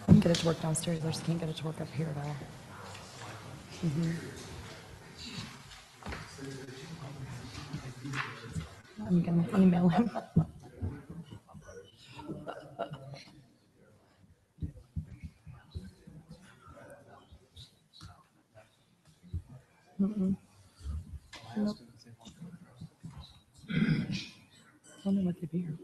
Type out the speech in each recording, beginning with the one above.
I can get it to work downstairs. I just can't get it to work up here at all. I'm going to email him. Nope. I don't know what they'd be here.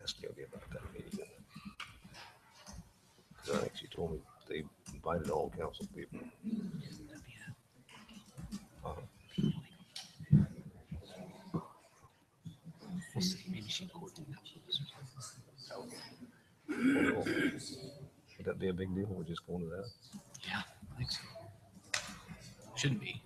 Ask Jody about that meeting. 'Cause I think she told me they invited all council people. We'll see. Maybe she can coordinate that with us or something. Would that be a big deal? We're just going to that? Yeah, I think so. Shouldn't be.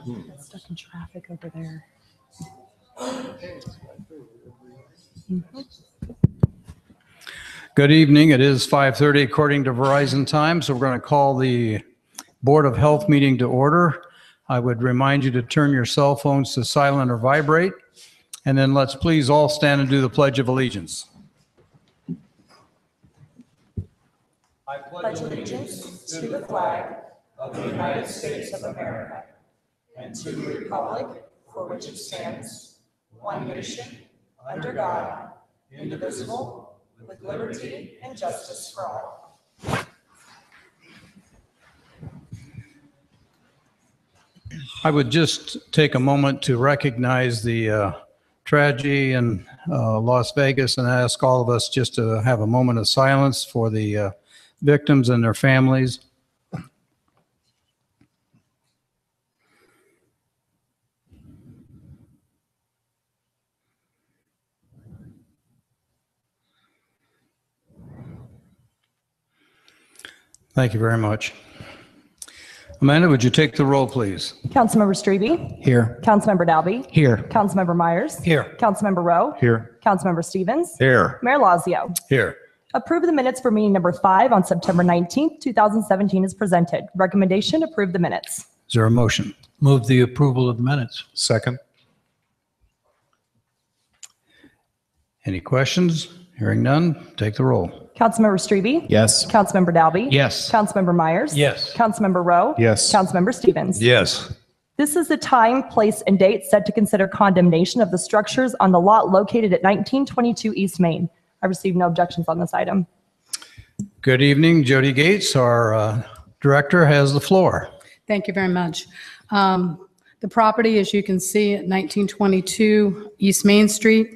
It's stuck in traffic over there. Good evening. It is 5:30 according to Verizon time, so we're going to call the Board of Health meeting to order. I would remind you to turn your cell phones to silent or vibrate, and then let's please all stand and do the Pledge of Allegiance. I pledge allegiance to the flag of the United States of America and to the republic for which it stands, one nation, under God, indivisible, with liberty and justice for all. I would just take a moment to recognize the tragedy in Las Vegas and ask all of us just to have a moment of silence for the victims and their families. Thank you very much. Amanda, would you take the roll, please? Councilmember Strebe? Here. Councilmember Dalby? Here. Councilmember Myers? Here. Councilmember Rowe? Here. Councilmember Stevens? Here. Mayor Lazio? Here. Approve the minutes for meeting number 5 on September 19th, 2017 is presented. Recommendation, approve the minutes. Is there a motion? Move the approval of the minutes. Second. Any questions? Hearing none, take the roll. Councilmember Strebe? Yes. Councilmember Dalby? Yes. Councilmember Myers? Yes. Councilmember Rowe? Yes. Councilmember Stevens? Yes. This is the time, place, and date set to consider condemnation of the structures on the lot located at 1922 East Main. I received no objections on this item. Good evening. Jody Gates, our director, has the floor. Thank you very much. The property, as you can see, at 1922 East Main Street,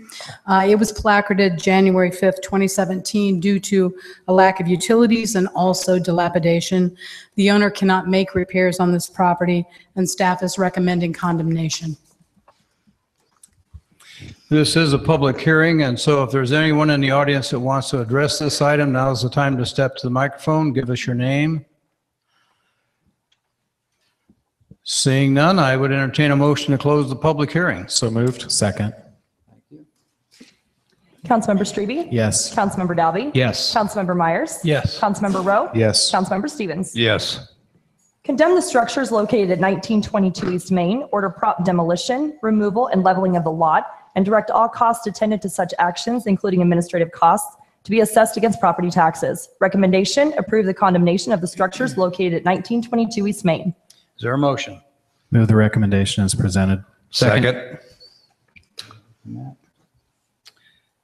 it was placarded January 5th, 2017 due to a lack of utilities and also dilapidation. The owner cannot make repairs on this property, and staff is recommending condemnation. This is a public hearing, and so if there's anyone in the audience that wants to address this item, now's the time to step to the microphone, give us your name. Seeing none, I would entertain a motion to close the public hearing. So moved. Second. Councilmember Strebe? Yes. Councilmember Dalby? Yes. Councilmember Myers? Yes. Councilmember Rowe? Yes. Councilmember Stevens? Yes. Condemn the structures located at 1922 East Main, order prompt demolition, removal, and leveling of the lot, and direct all costs attendant to such actions, including administrative costs, to be assessed against property taxes. Recommendation, approve the condemnation of the structures located at 1922 East Main. Is there a motion? Move the recommendation as presented. Second.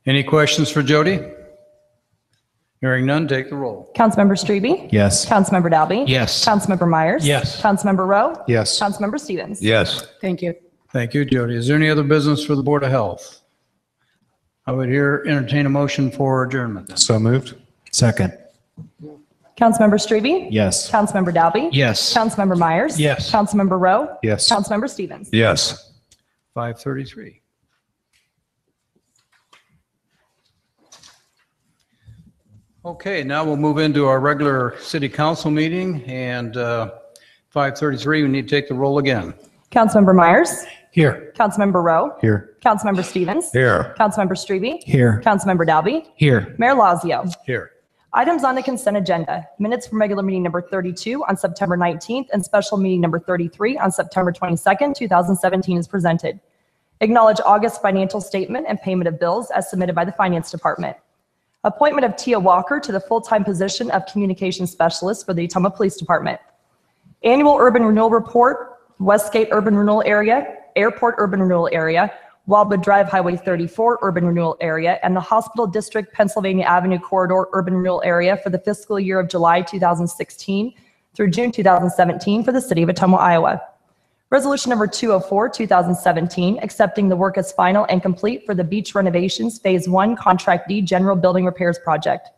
Any questions for Jody? Hearing none, take the roll. Councilmember Strebe? Yes. Councilmember Dalby? Yes. Councilmember Myers? Yes. Councilmember Rowe? Yes. Councilmember Stevens? Yes. Thank you. Thank you, Jody. Is there any other business for the Board of Health? I would entertain a motion for adjournment then. So moved. Second. Councilmember Strebe? Yes. Councilmember Dalby? Yes. Councilmember Myers? Yes. Councilmember Rowe? Yes. Councilmember Stevens? Yes. 5:33. Okay, now we'll move into our regular city council meeting, and 5:33, we need to take the roll again. Councilmember Myers? Here. Councilmember Rowe. Here. Councilmember Stevens. Here. Councilmember Strebe. Here. Councilmember Dalby. Here. Mayor Lazio. Here. Items on the consent agenda. Minutes from regular meeting number 32 on September 19th and special meeting number 33 on September 22nd, 2017 is presented. Acknowledge August financial statement and payment of bills as submitted by the Finance Department. Appointment of Tia Walker to the full-time position of Communications Specialist for the Ottumwa Police Department. Annual Urban Renewal Report, Westgate Urban Renewal Area, Airport Urban Renewal Area, Wildwood Drive Highway 34 Urban Renewal Area, and the Hospital District Pennsylvania Avenue Corridor Urban Renewal Area for the fiscal year of July 2016 through June 2017 for the City of Ottumwa, Iowa. Resolution number 204, 2017, accepting the work as final and complete for the beach renovations Phase 1 Contract D General Building Repairs Project.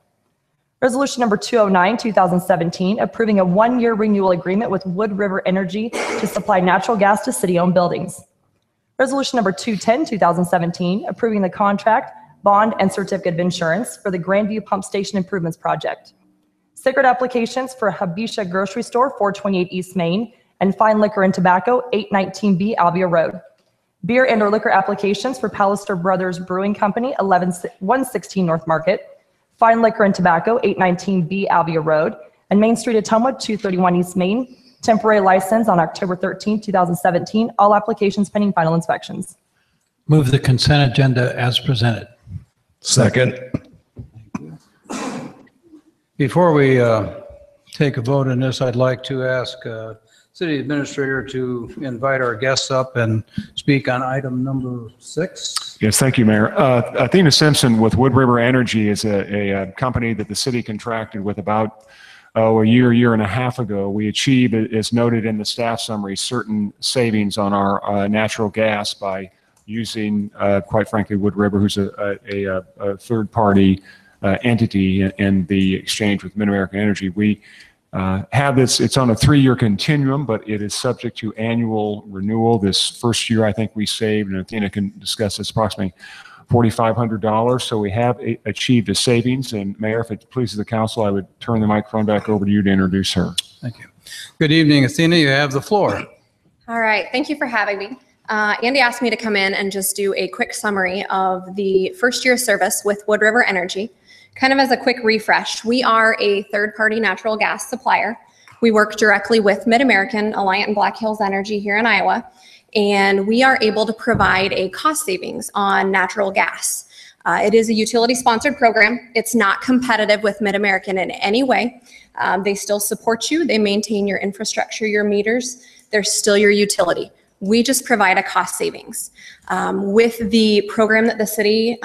Resolution number 209, 2017, approving a one-year renewal agreement with Wood River Energy to supply natural gas to city-owned buildings. Resolution number 210, 2017, approving the contract, bond, and certificate of insurance for the Grandview Pump Station Improvements Project. Cigarette applications for Habisha Grocery Store, 428 East Main, and Fine Liquor and Tobacco, 819B Alvia Road. Beer and/or liquor applications for Pallister Brothers Brewing Company, 116 North Market, Fine Liquor and Tobacco, 819B Alvia Road, and Main Street, Ottumwa, 231 East Main. Temporary license on October 13, 2017. All applications pending final inspections. Move the consent agenda as presented. Second. Before we take a vote on this, I'd like to ask City Administrator to invite our guests up and speak on item number 6. Yes, thank you, Mayor. Athena Simpson with Wood River Energy is a company that the city contracted with about a year and a half ago. We achieved, as noted in the staff summary, certain savings on our natural gas by using, quite frankly, Wood River, who's a third-party entity in the exchange with Mid-American Energy. We have this, it's on a 3-year continuum, but it is subject to annual renewal. This first year, I think we saved, and Athena can discuss this, approximately $4,500. So we have achieved a savings. And Mayor, if it pleases the council, I would turn the microphone back over to you to introduce her. Thank you. Good evening, Athena. You have the floor. All right, thank you for having me. Andy asked me to come in and just do a quick summary of the first year service with Wood River Energy. Kind of as a quick refresh, we are a third-party natural gas supplier. We work directly with Mid-American, Alliant, and Black Hills Energy here in Iowa, and we are able to provide a cost savings on natural gas. It is a utility-sponsored program. It's not competitive with Mid-American in any way. They still support you. They maintain your infrastructure, your meters. They're still your utility. We just provide a cost savings. With the program that the city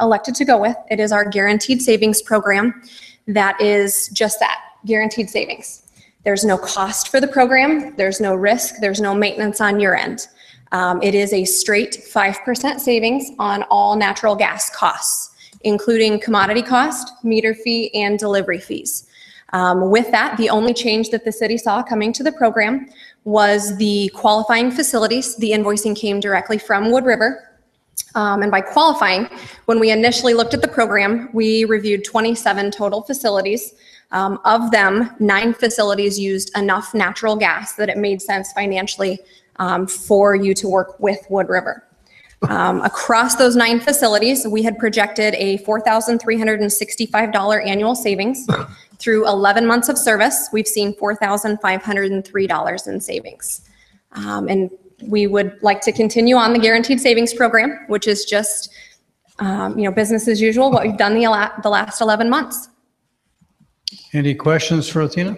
elected to go with, it is our guaranteed savings program that is just that, guaranteed savings. There's no cost for the program. There's no risk. There's no maintenance on your end. It is a straight 5% savings on all natural gas costs, including commodity cost, meter fee, and delivery fees. With that, the only change that the city saw coming to the program was the qualifying facilities. The invoicing came directly from Wood River. And by qualifying, when we initially looked at the program, we reviewed 27 total facilities. Of them, 9 facilities used enough natural gas that it made sense financially for you to work with Wood River. Across those 9 facilities, we had projected a $4,365 annual savings. Through 11 months of service, we've seen $4,503 in savings. And we would like to continue on the guaranteed savings program, which is just business as usual, what we've done the last 11 months. Any questions for Athena?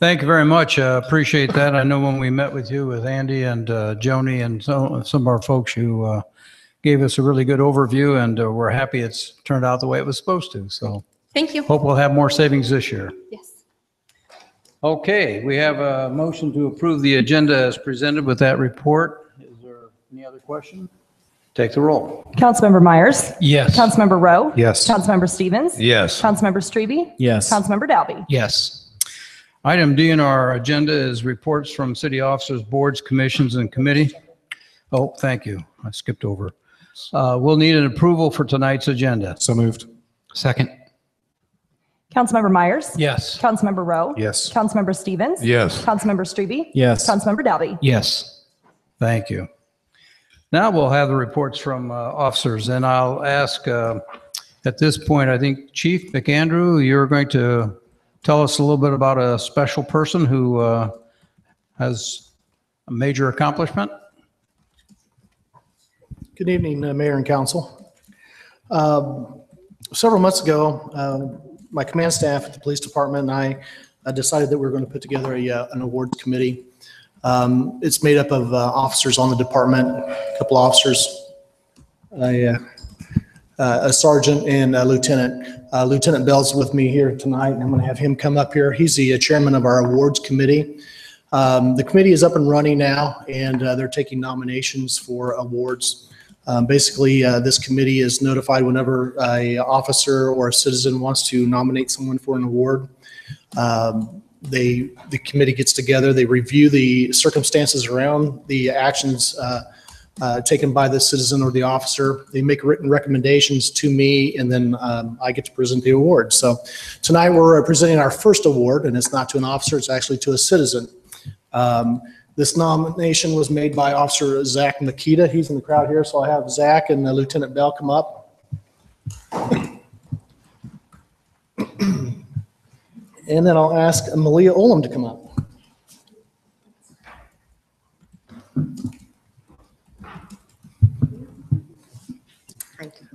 Thank you very much. Appreciate that. I know when we met with you, with Andy and Joni and some of our folks, you gave us a really good overview, and we're happy it's turned out the way it was supposed to. So thank you. Hope we'll have more savings this year. Yes. Okay, we have a motion to approve the agenda as presented with that report. Is there any other question? Take the roll. Councilmember Myers. Yes. Councilmember Rowe. Yes. Councilmember Stevens. Yes. Councilmember Strebe. Yes. Councilmember Dalby. Yes. Item D in our agenda is reports from city officers, boards, commissions, and committee. Oh, thank you. I skipped over. We'll need an approval for tonight's agenda. So moved. Second. Councilmember Myers. Yes. Councilmember Rowe. Yes. Councilmember Stevens. Yes. Councilmember Strebe. Yes. Councilmember Dalby. Yes. Thank you. Now we'll have the reports from officers, and I'll ask at this point, I think Chief McAndrew, you're going to tell us a little bit about a special person who has a major accomplishment. Good evening, Mayor and Council. Several months ago, my command staff at the police department and I decided that we were going to put together an awards committee. It's made up of officers on the department, a couple officers, a sergeant and a lieutenant. Lieutenant Bell's with me here tonight, and I'm going to have him come up here. He's the chairman of our awards committee. The committee is up and running now, and they're taking nominations for awards. Basically, this committee is notified whenever an officer or a citizen wants to nominate someone for an award. The committee gets together, they review the circumstances around the actions taken by the citizen or the officer. They make written recommendations to me, and then I get to present the award. So tonight we're presenting our first award, and it's not to an officer, it's actually to a citizen. This nomination was made by Officer Zach Makita. He's in the crowd here, so I'll have Zach and Lieutenant Bell come up. And then I'll ask Malia Olam to come up.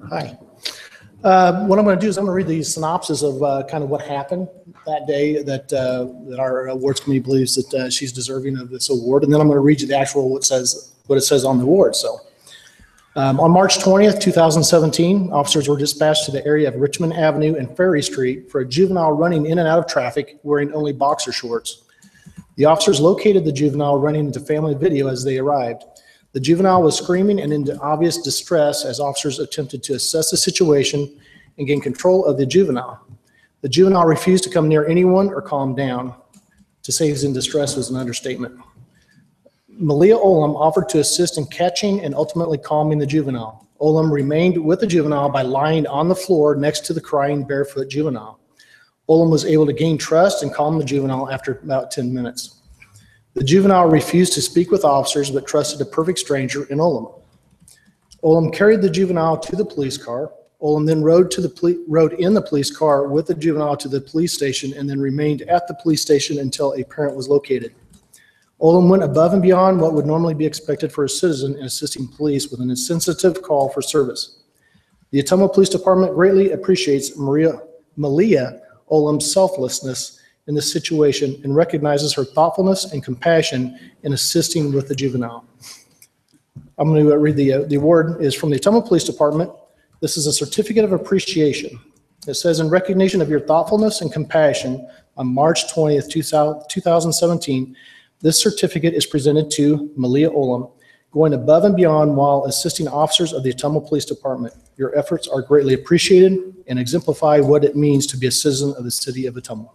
Hi. What I'm going to do is I'm going to read the synopsis of kind of what happened that day that our awards committee believes that she's deserving of this award, and then I'm going to read you the actual what it says on the award. So, on March 20th, 2017, officers were dispatched to the area of Richmond Avenue and Ferry Street for a juvenile running in and out of traffic wearing only boxer shorts. The officers located the juvenile running into family video as they arrived. The juvenile was screaming and in obvious distress as officers attempted to assess the situation and gain control of the juvenile. The juvenile refused to come near anyone or calm down. To say he's in distress was an understatement. Malia Olam offered to assist in catching and ultimately calming the juvenile. Olam remained with the juvenile by lying on the floor next to the crying barefoot juvenile. Olam was able to gain trust and calm the juvenile after about 10 minutes. The juvenile refused to speak with officers but trusted a perfect stranger in Olam. Olam carried the juvenile to the police car. Olam then rode in the police car with the juvenile to the police station and then remained at the police station until a parent was located. Olam went above and beyond what would normally be expected for a citizen in assisting police with an insensitive call for service. The Ottumwa Police Department greatly appreciates Malia Olam's selflessness in this situation and recognizes her thoughtfulness and compassion in assisting with the juvenile. I'm going to read the award is from the Ottumwa Police Department. This is a certificate of appreciation. It says, in recognition of your thoughtfulness and compassion on March 20th, 2017, this certificate is presented to Malia Olam, going above and beyond while assisting officers of the Ottumwa Police Department. Your efforts are greatly appreciated and exemplify what it means to be a citizen of the city of Ottumwa.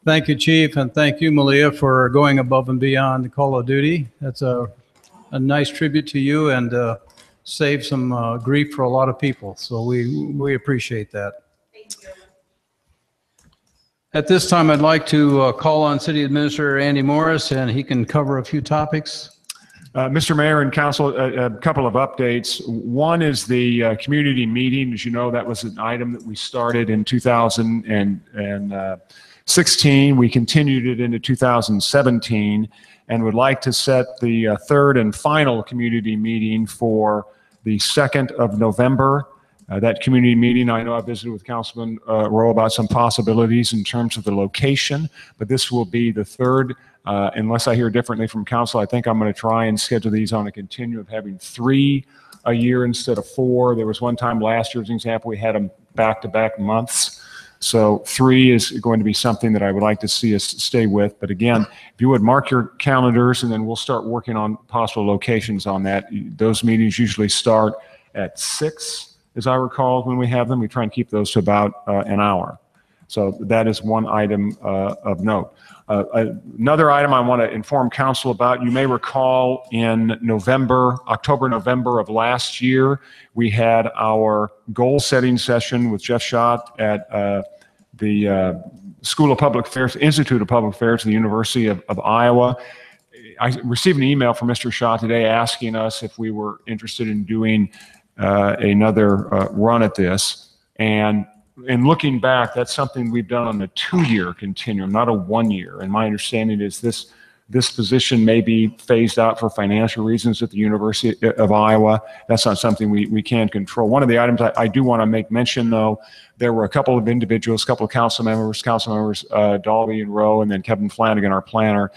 Thank you, Chief, and thank you, Malia, for going above and beyond the call of duty. That's a nice tribute to you and save some grief for a lot of people. So we appreciate that. Thank you. At this time, I'd like to call on City Administrator Andy Morris, and he can cover a few topics. Mr. Mayor and Council, a couple of updates. One is the community meeting. As you know, that was an item that we started in 2016. We continued it into 2017 and would like to set the third and final community meeting for the 2nd of November. That community meeting, I know I visited with Councilman Rowe about some possibilities in terms of the location, but this will be the third. Unless I hear differently from Council, I think I'm going to try and schedule these on a continuum of having 3 a year instead of 4. There was one time last year, as an example, we had them back-to-back months. So 3 is going to be something that I would like to see us stay with. But again, if you would mark your calendars, and then we'll start working on possible locations on that. Those meetings usually start at 6, as I recall, when we have them. We try and keep those to about an hour. So that is one item of note. Another item I want to inform council about, you may recall in October, November of last year, we had our goal setting session with Jeff Schott at the School of Public Affairs, Institute of Public Affairs at the University of Iowa. I received an email from Mr. Schott today asking us if we were interested in doing another run at this. And in looking back, that's something we've done on a 2-year continuum, not a 1-year. And my understanding is this position may be phased out for financial reasons at the University of Iowa. That's not something we can control. One of the items I do want to make mention, though, there were a couple of individuals, a couple of council members, Dalby and Rowe, and then Kevin Flanagan, our planner,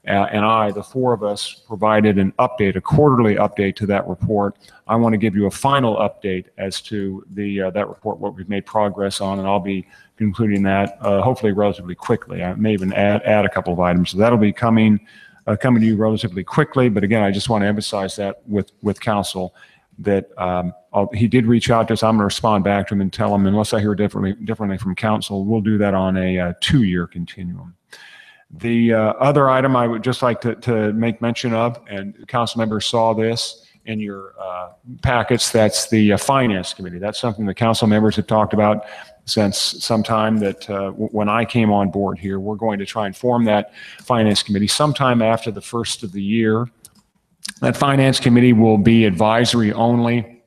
and I, the 4 of us, provided an update, a quarterly update to that report. I want to give you a final update as to that report, what we've made progress on, and I'll be concluding that hopefully relatively quickly. I may even add a couple of items. So that'll be coming to you relatively quickly. But again, I just want to emphasize that with council that he did reach out to us. I'm going to respond back to him and tell him, unless I hear differently from council, we'll do that on a 2-year continuum. The other item I would just like to make mention of, and council members saw this in your packets, that's the Finance Committee. That's something the council members have talked about since some time that when I came on board here. We're going to try and form that Finance Committee sometime after the first of the year. That Finance Committee will be advisory only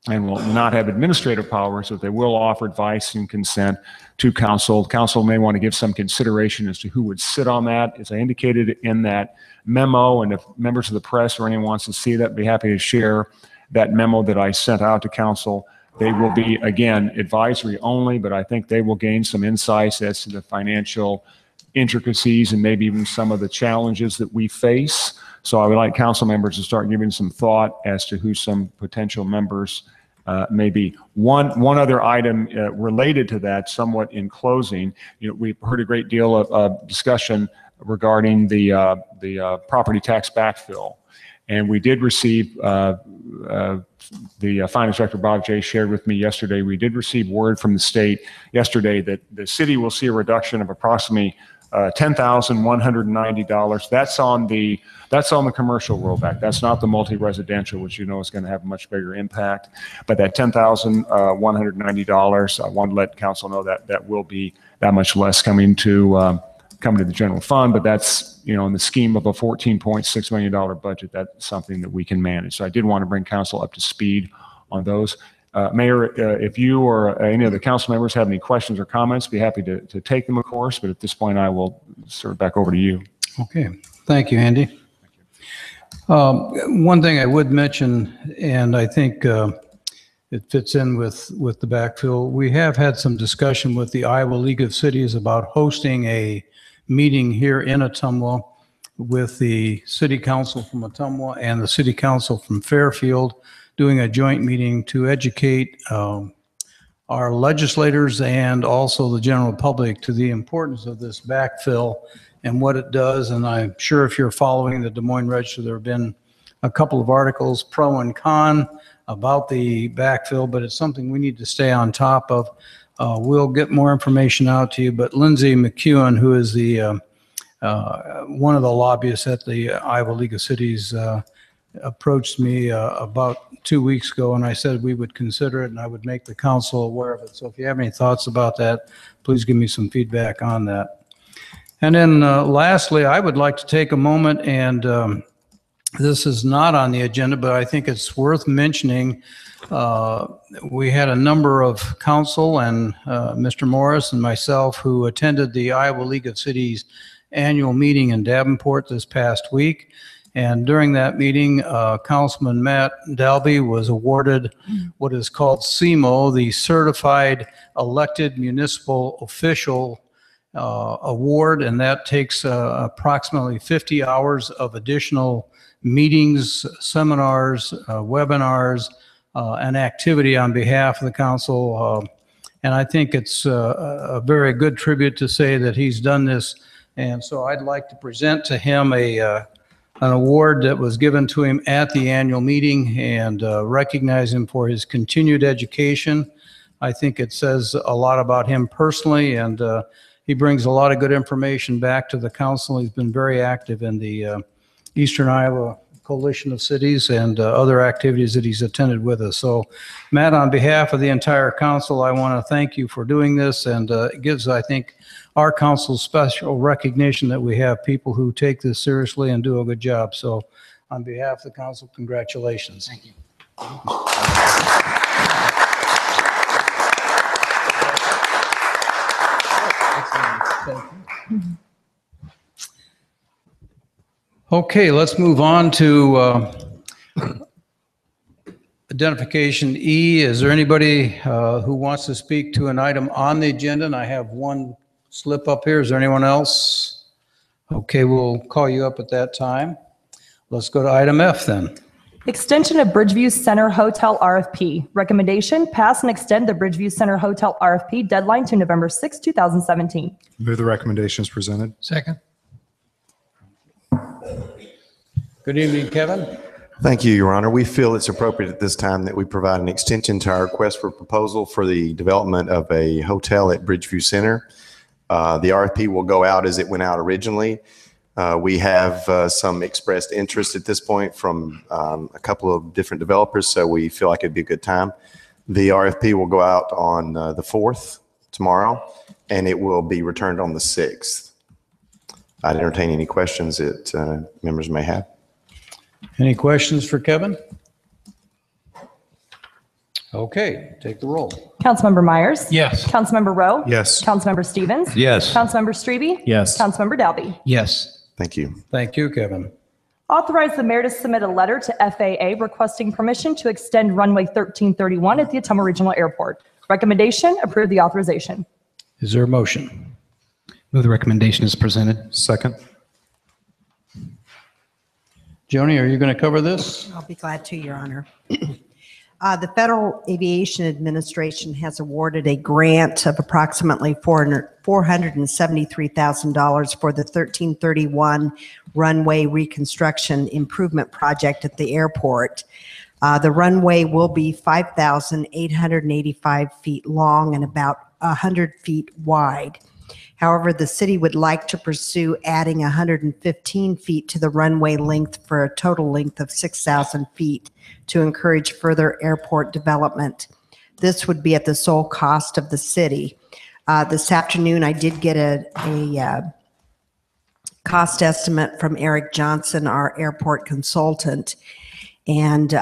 and will not have administrative powers, but they will offer advice and consent to council. Council may want to give some consideration as to who would sit on that. As I indicated in that memo, and if members of the press or anyone wants to see that, I'd be happy to share that memo that I sent out to council. They will be, again, advisory only, but I think they will gain some insights as to the financial intricacies and maybe even some of the challenges that we face. So I would like council members to start giving some thought as to who some potential members may be. One other item related to that, somewhat in closing, we've heard a great deal of discussion regarding the property tax backfill. And we did receive, the Finance Director Bob Jay shared with me yesterday, we did receive word from the state yesterday that the city will see a reduction of approximately $10,190. That's on the commercial rollback. That's not the multi-residential, which is going to have a much bigger impact. But that $10,190, I want to let council know that will be that much less coming to the general fund. But that's, in the scheme of a $14.6 million budget, that's something that we can manage. So I did want to bring council up to speed on those. Mayor, if you or any of the council members have any questions or comments, be happy to take them, of course. But at this point, I will serve it back over to you. Okay. Thank you, Andy. One thing I would mention, and I think it fits in with the backfill, we have had some discussion with the Iowa League of Cities about hosting a meeting here in Ottumwa with the City Council from Ottumwa and the City Council from Fairfield, doing a joint meeting to educate our legislators and also the general public to the importance of this backfill and what it does. And I'm sure if you're following the Des Moines Register, there have been a couple of articles pro and con about the backfill, but it's something we need to stay on top of. We'll get more information out to you, but Lindsay McEwen, who is the one of the lobbyists at the Iowa League of Cities, approached me about 2 weeks ago, and I said we would consider it and I would make the council aware of it. So if you have any thoughts about that, please give me some feedback on that. And then lastly, I would like to take a moment, and this is not on the agenda, but I think it's worth mentioning. We had a number of council and Mr. Morris and myself who attended the Iowa League of Cities annual meeting in Davenport this past week. And during that meeting, Councilman Matt Dalby was awarded what is called CMO, the Certified Elected Municipal Official Award, and that takes approximately 50 hours of additional meetings, seminars, webinars, and activity on behalf of the council. And I think it's a very good tribute to say that he's done this. And so I'd like to present to him an award that was given to him at the annual meeting and recognize him for his continued education. I think it says a lot about him personally, and he brings a lot of good information back to the council. He's been very active in the Eastern Iowa Coalition of Cities and other activities that he's attended with us. So, Matt, on behalf of the entire council, I want to thank you for doing this, and it gives, I think, our council special recognition that we have people who take this seriously and do a good job. So, on behalf of the council, congratulations. Thank you. Okay, let's move on to identification E. Is there anybody who wants to speak to an item on the agenda? And I have one slip up here. Is there anyone else? Okay, we'll call you up at that time. Let's go to item F then. Extension of Bridgeview Center Hotel RFP. Recommendation, pass and extend the Bridgeview Center Hotel RFP deadline to November 6, 2017. Move the recommendation as presented. Second. Good evening, Kevin. Thank you, Your Honor. We feel it's appropriate at this time that we provide an extension to our request for proposal for the development of a hotel at Bridgeview Center. The RFP will go out as it went out originally. We have some expressed interest at this point from a couple of different developers, so we feel like it'd be a good time. The RFP will go out on the 4th, tomorrow, and it will be returned on the 6th. I'd entertain any questions that members may have. Any questions for Kevin? Okay, take the roll. Councilmember Myers? Yes. Councilmember Rowe? Yes. Councilmember Stevens? Yes. Councilmember Strebe? Yes. Councilmember Dalby? Yes. Thank you. Thank you, Kevin. Authorize the mayor to submit a letter to FAA requesting permission to extend runway 1331 at the Ottumwa Regional Airport. Recommendation, approve the authorization. Is there a motion? Move the recommendation as presented. Second. Joni, are you going to cover this? I'll be glad to, Your Honor. The Federal Aviation Administration has awarded a grant of approximately $473,000 for the 1331 runway reconstruction improvement project at the airport. The runway will be 5,885 feet long and about 100 feet wide. However, the city would like to pursue adding 115 feet to the runway length for a total length of 6,000 feet to encourage further airport development. This would be at the sole cost of the city. This afternoon, I did get a cost estimate from Eric Johnson, our airport consultant, and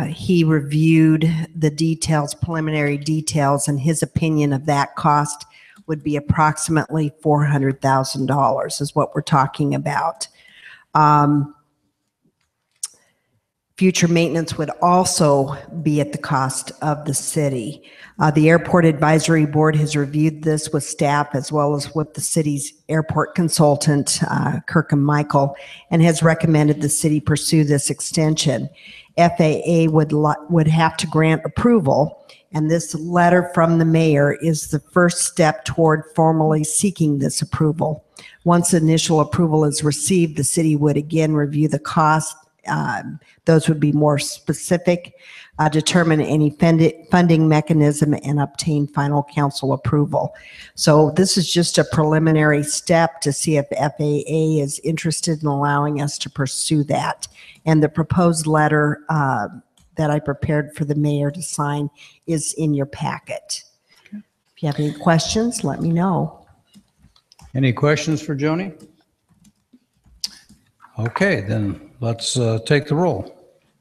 he reviewed the details, preliminary details, and his opinion of that cost would be approximately $400,000 is what we're talking about. Future maintenance would also be at the cost of the city. The Airport Advisory Board has reviewed this with staff as well as with the city's airport consultant, Kirkham Michael, and has recommended the city pursue this extension. FAA would have to grant approval, and this letter from the mayor is the first step toward formally seeking this approval. Once initial approval is received, the city would again review the cost. Those would be more specific, determine any funding mechanism, and obtain final council approval. So this is just a preliminary step to see if FAA is interested in allowing us to pursue that. And the proposed letter that I prepared for the mayor to sign is in your packet. If you have any questions, let me know. Any questions for Joni? Okay, then let's take the roll.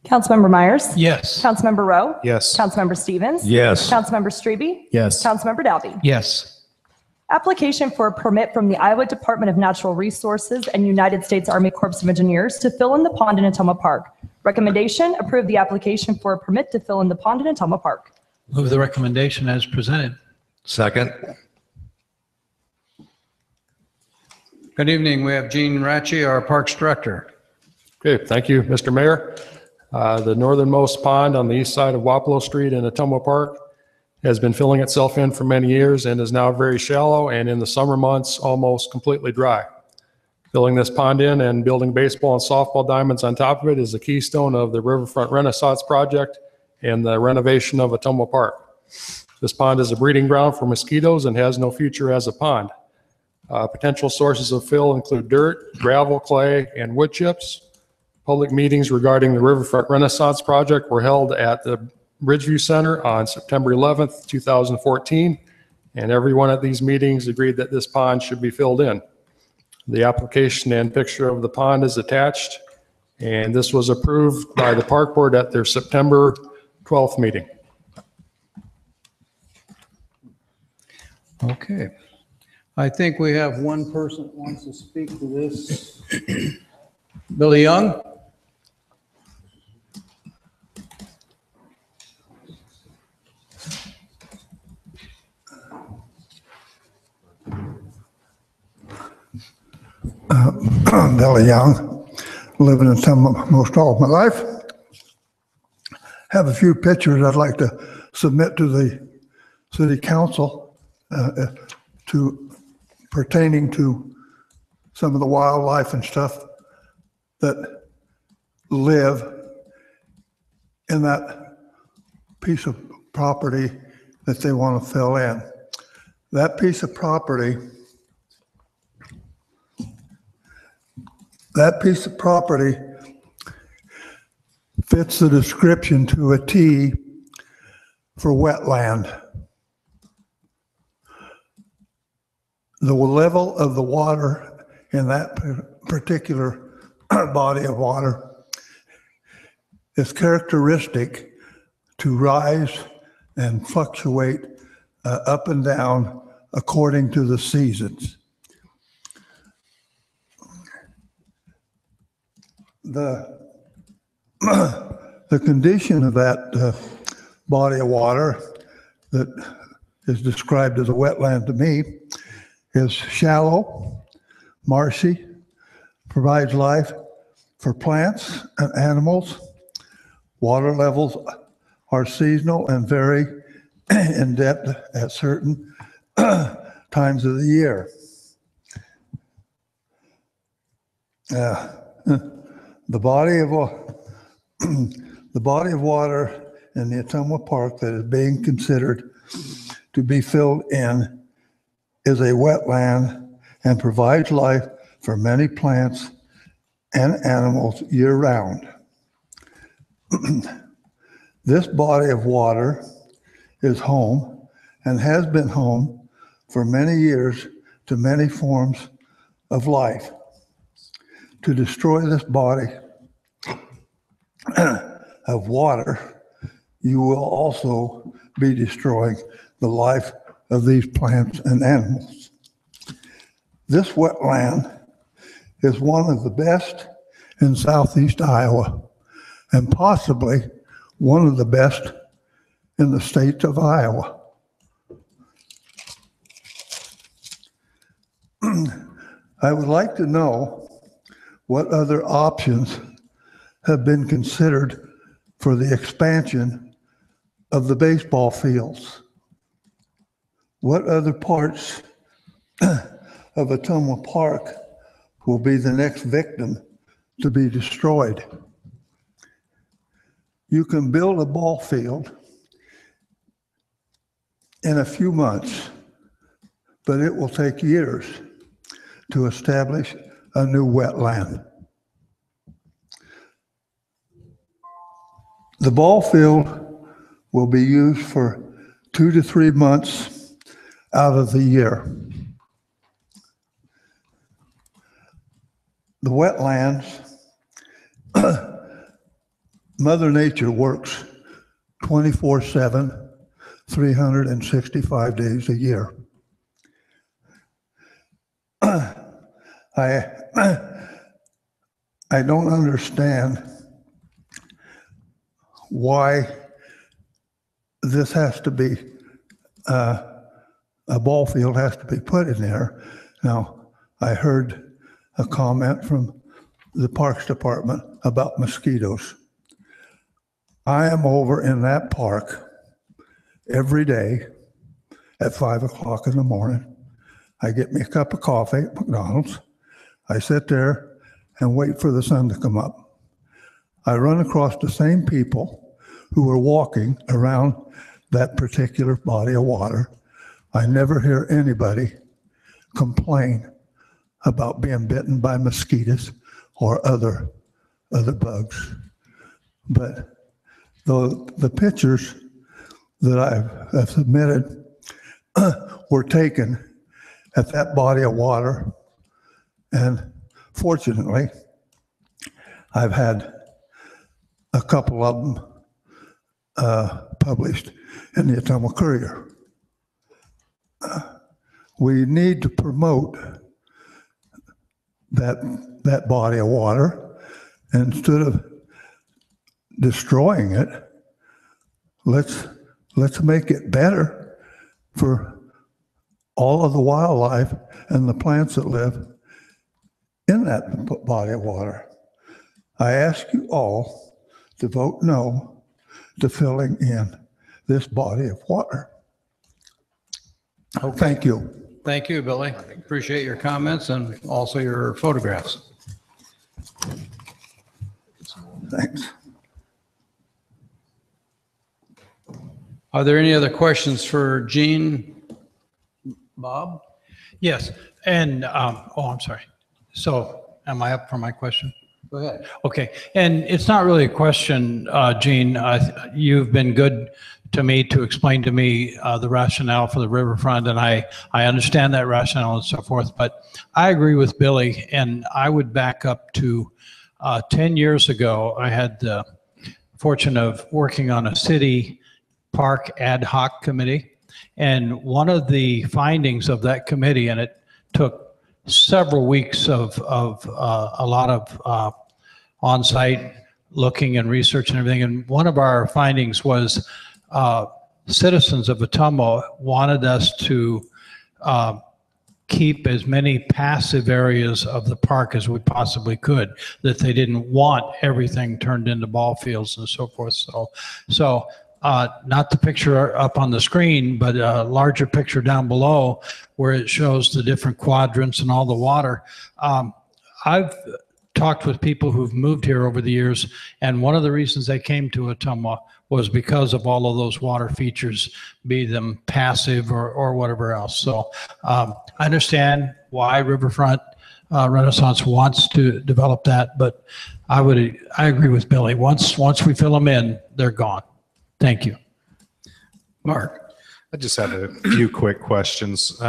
Councilmember Myers? Yes. Councilmember Rowe? Yes. Councilmember Stevens? Yes. Councilmember Strebe? Yes. Councilmember Dalby? Yes. Application for a permit from the Iowa Department of Natural Resources and United States Army Corps of Engineers to fill in the pond in Ottumwa Park. Recommendation, approve the application for a permit to fill in the pond in Ottumwa Park. Move the recommendation as presented. Second. Good evening. We have Gene Ratchey, our Parks Director. Okay, thank you, Mr. Mayor. The northernmost pond on the east side of Wapello Street in Ottumwa Park has been filling itself in for many years and is now very shallow and in the summer months almost completely dry. Filling this pond in and building baseball and softball diamonds on top of it is the keystone of the Riverfront Renaissance Project and the renovation of Ottumwa Park. This pond is a breeding ground for mosquitoes and has no future as a pond. Potential sources of fill include dirt, gravel, clay, and wood chips. Public meetings regarding the Riverfront Renaissance project were held at the Ridgeview Center on September 11th, 2014, and everyone at these meetings agreed that this pond should be filled in. The application and picture of the pond is attached, and this was approved by the Park Board at their September 12th meeting. Okay. I think we have one person that wants to speak to this. Billy Young? Billy Young, living in Ottumwa most all of my life. Have a few pictures I'd like to submit to the city council pertaining to some of the wildlife and stuff that live in that piece of property that they want to fill in. That piece of property fits the description to a T for wetland. The level of the water in that particular body of water is characteristic to rise and fluctuate up and down according to the seasons. The condition of that body of water that is described as a wetland to me is shallow, marshy, provides life for plants and animals. Water levels are seasonal and vary in depth at certain times of the year. The body of water in the Ottumwa Park that is being considered to be filled in is a wetland and provides life for many plants and animals year-round. This body of water is home and has been home for many years to many forms of life. To destroy this body of water, you will also be destroying the life of these plants and animals. This wetland is one of the best in southeast Iowa and possibly one of the best in the state of Iowa. I would like to know what other options have been considered for the expansion of the baseball fields. What other parts of Ottumwa Park will be the next victim to be destroyed? You can build a ball field in a few months, but it will take years to establish a new wetland. The ball field will be used for 2 to 3 months out of the year. The wetlands, Mother Nature works 24/7, 365 days a year. I don't understand why this has to be, a ball field has to be put in there. Now, I heard a comment from the Parks Department about mosquitoes. I am over in that park every day at 5 o'clock in the morning. I get me a cup of coffee at McDonald's. I sit there and wait for the sun to come up. I run across the same people who are walking around that particular body of water. I never hear anybody complain about being bitten by mosquitoes or other bugs. But the pictures that I've submitted were taken at that body of water, and fortunately, I've had a couple of them published in the Ottumwa Courier. We need to promote that body of water. Instead of destroying it, let's make it better for all of the wildlife and the plants that live in that body of water. I ask you all to vote no to filling in this body of water. Okay. Thank you. Thank you, Billy. Appreciate your comments and also your photographs. Thanks. Are there any other questions for Gene? Bob? Yes, and, I'm sorry. So am I up for my question? Go ahead. Okay, and it's not really a question, Gene. You've been good to me to explain to me the rationale for the riverfront, and I understand that rationale and so forth, but I agree with Billy, and I would back up to 10 years ago, I had the fortune of working on a city park ad hoc committee, and one of the findings of that committee, and it took several weeks of a lot of on-site looking and research and everything. And one of our findings was citizens of Ottumwa wanted us to keep as many passive areas of the park as we possibly could, that they didn't want everything turned into ball fields and so forth. So not the picture up on the screen, but a larger picture down below where it shows the different quadrants and all the water. I've talked with people who've moved here over the years, and one of the reasons they came to Ottumwa was because of all of those water features, be them passive or whatever else. So I understand why Riverfront Renaissance wants to develop that, but I agree with Billy. Once we fill them in, they're gone. Thank you. Mark? I just have a few quick questions.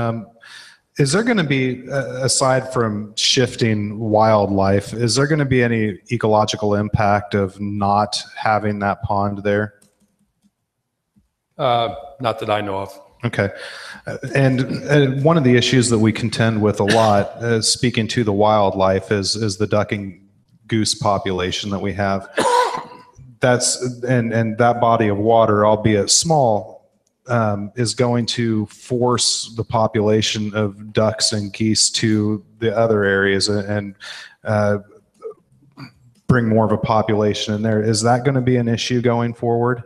Is there going to be, aside from shifting wildlife, is there going to be any ecological impact of not having that pond there? Not that I know of. Okay. And one of the issues that we contend with a lot, speaking to the wildlife, is the duck and goose population that we have. And that body of water, albeit small, is going to force the population of ducks and geese to the other areas and bring more of a population in there. Is that going to be an issue going forward?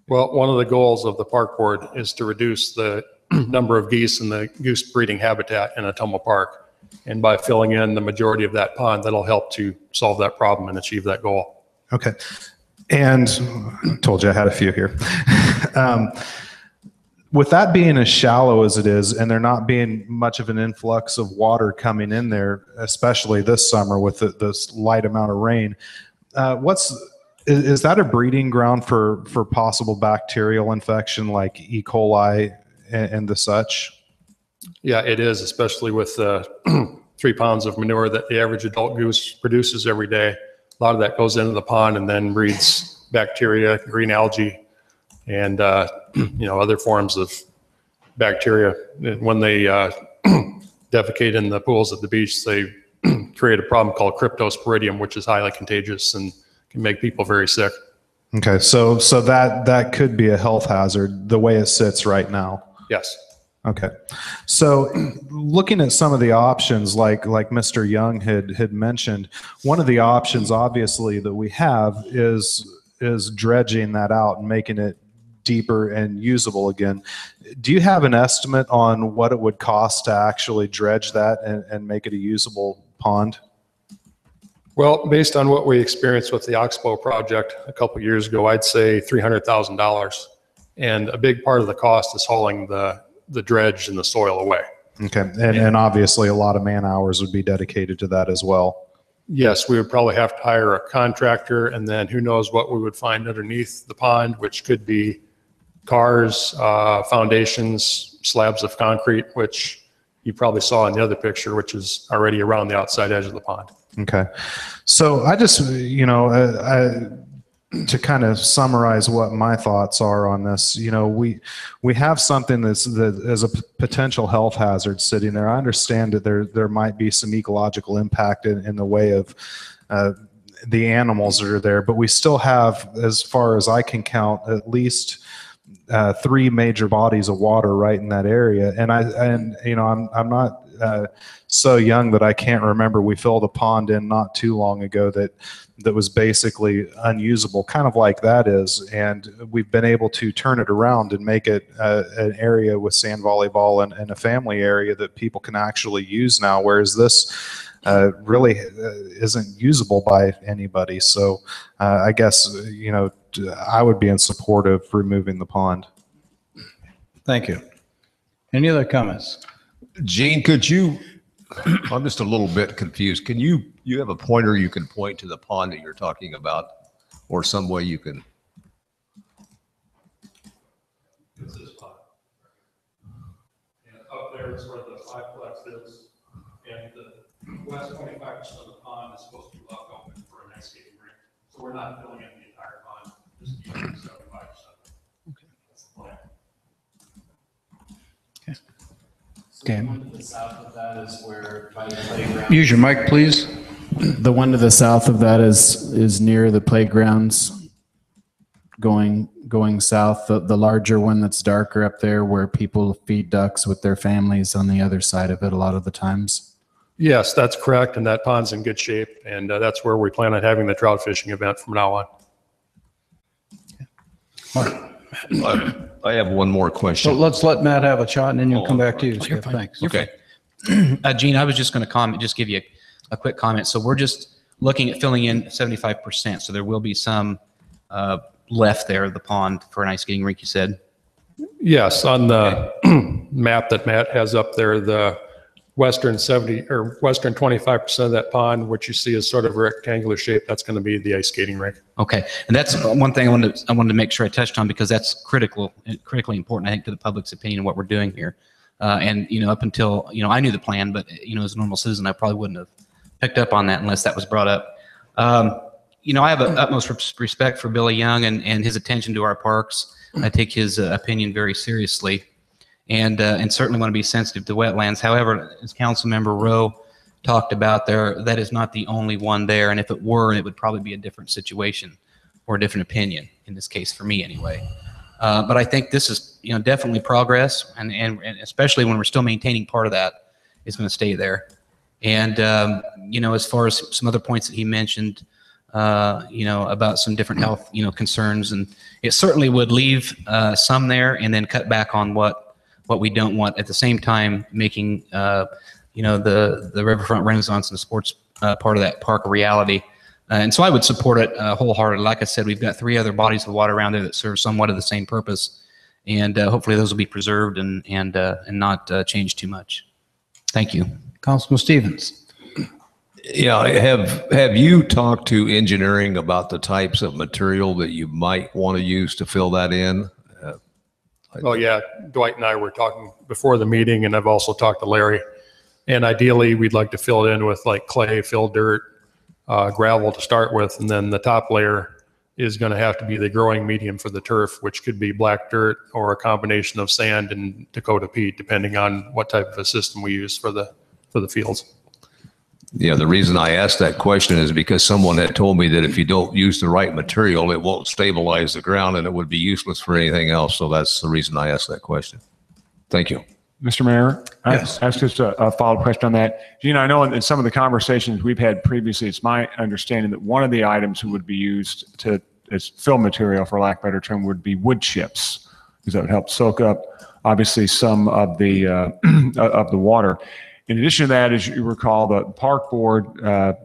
Well, one of the goals of the park board is to reduce the number of geese in the goose breeding habitat in Ottumwa Park. And by filling in the majority of that pond, that'll help to solve that problem and achieve that goal. Okay. And I told you I had a few here. With that being as shallow as it is, and there not being much of an influx of water coming in there, especially this summer with this light amount of rain, is that a breeding ground for possible bacterial infection like E. coli and the such? Yeah, it is, especially with 3 pounds of manure that the average adult goose produces every day. A lot of that goes into the pond and then breeds bacteria, green algae, and other forms of bacteria. When they defecate in the pools at the beach, they create a problem called cryptosporidium, which is highly contagious and can make people very sick. Okay, so that could be a health hazard the way it sits right now. Yes. Okay, so looking at some of the options, like Mr. Young had mentioned, one of the options obviously that we have is dredging that out and making it deeper and usable again. Do you have an estimate on what it would cost to actually dredge that and make it a usable pond? Well, based on what we experienced with the Oxbow project a couple years ago, I'd say $300,000. And a big part of the cost is hauling the dredge and the soil away. Okay, and obviously a lot of man hours would be dedicated to that as well. Yes, we would probably have to hire a contractor, and then who knows what we would find underneath the pond, which could be cars, foundations, slabs of concrete, which you probably saw in the other picture, which is already around the outside edge of the pond. Okay, so I just, to kind of summarize what my thoughts are on this, we have something that is a potential health hazard sitting there. I understand that there might be some ecological impact in the way of the animals that are there, but we still have, as far as I can count, at least 3 major bodies of water right in that area. And I'm not so young that I can't remember. We filled a pond in not too long ago that was basically unusable, kind of like that is. And we've been able to turn it around and make it an area with sand volleyball and a family area that people can actually use now, whereas this really isn't usable by anybody. So I guess, I would be in support of removing the pond. Thank you. Any other comments? Gene, could you, I'm just a little bit confused. Can you have a pointer you can point to the pond that you're talking about, or some way you can? It's this pond. And up there is where the fiveplex is, and the west 25% of the pond is supposed to be left open for an ice skating rink. So we're not filling in the entire pond, just using 75%. Okay. That's the plan. Okay. The one to the south of that is where by the playground. Use your mic, please. The one to the south of that is near the playgrounds going south. The larger one that's darker up there where people feed ducks with their families on the other side of it a lot of the times. Yes, that's correct, and that pond's in good shape, and that's where we plan on having the trout fishing event from now on. I have one more question. So let's let Matt have a shot, and then you'll come back to you. You're fine. Thanks. Okay. Gene, I was just going to just give you a quick comment. So we're just looking at filling in 75%. So there will be some left there of the pond for an ice skating rink, you said? Yes, on the map that Matt has up there, the western 25% of that pond, which you see is sort of a rectangular shape, that's going to be the ice skating rink. Okay, and that's one thing I wanted to make sure I touched on, because that's critically important, I think, to the public's opinion of what we're doing here. And up until I knew the plan, but as a normal citizen, I probably wouldn't have picked up on that unless that was brought up. I have utmost respect for Billy Young and his attention to our parks. I take his opinion very seriously, and certainly want to be sensitive to wetlands. However, as Councilmember Rowe talked about, that is not the only one there, and if it were, it would probably be a different situation or a different opinion in this case, for me anyway. But I think this is definitely progress, and especially when we're still maintaining part of that is going to stay there. And as far as some other points that he mentioned, about some different health concerns, and it certainly would leave some there and then cut back on what we don't want, at the same time making the Riverfront Renaissance and the sports part of that park a reality. And so I would support it wholeheartedly. Like I said, we've got 3 other bodies of water around there that serve somewhat of the same purpose, and hopefully those will be preserved and not changed too much. Thank you. Councilman Stevens. Yeah, have you talked to engineering about the types of material that you might want to use to fill that in? Oh yeah, Dwight and I were talking before the meeting, and I've also talked to Larry. And ideally, we'd like to fill it in with like clay, fill dirt, gravel to start with, and then the top layer is going to have to be the growing medium for the turf, which could be black dirt or a combination of sand and Dakota peat, depending on what type of a system we use for the fields. Yeah, the reason I asked that question is because someone had told me that if you don't use the right material, it won't stabilize the ground and it would be useless for anything else. So that's the reason I asked that question. Thank you. Mr. Mayor, Yes. I ask just a follow-up question on that. Gene, I know in some of the conversations we've had previously, it's my understanding that one of the items that would be used as fill material, for lack of a better term, would be wood chips, because that would help soak up, obviously, some of the water. In addition to that, as you recall, the park board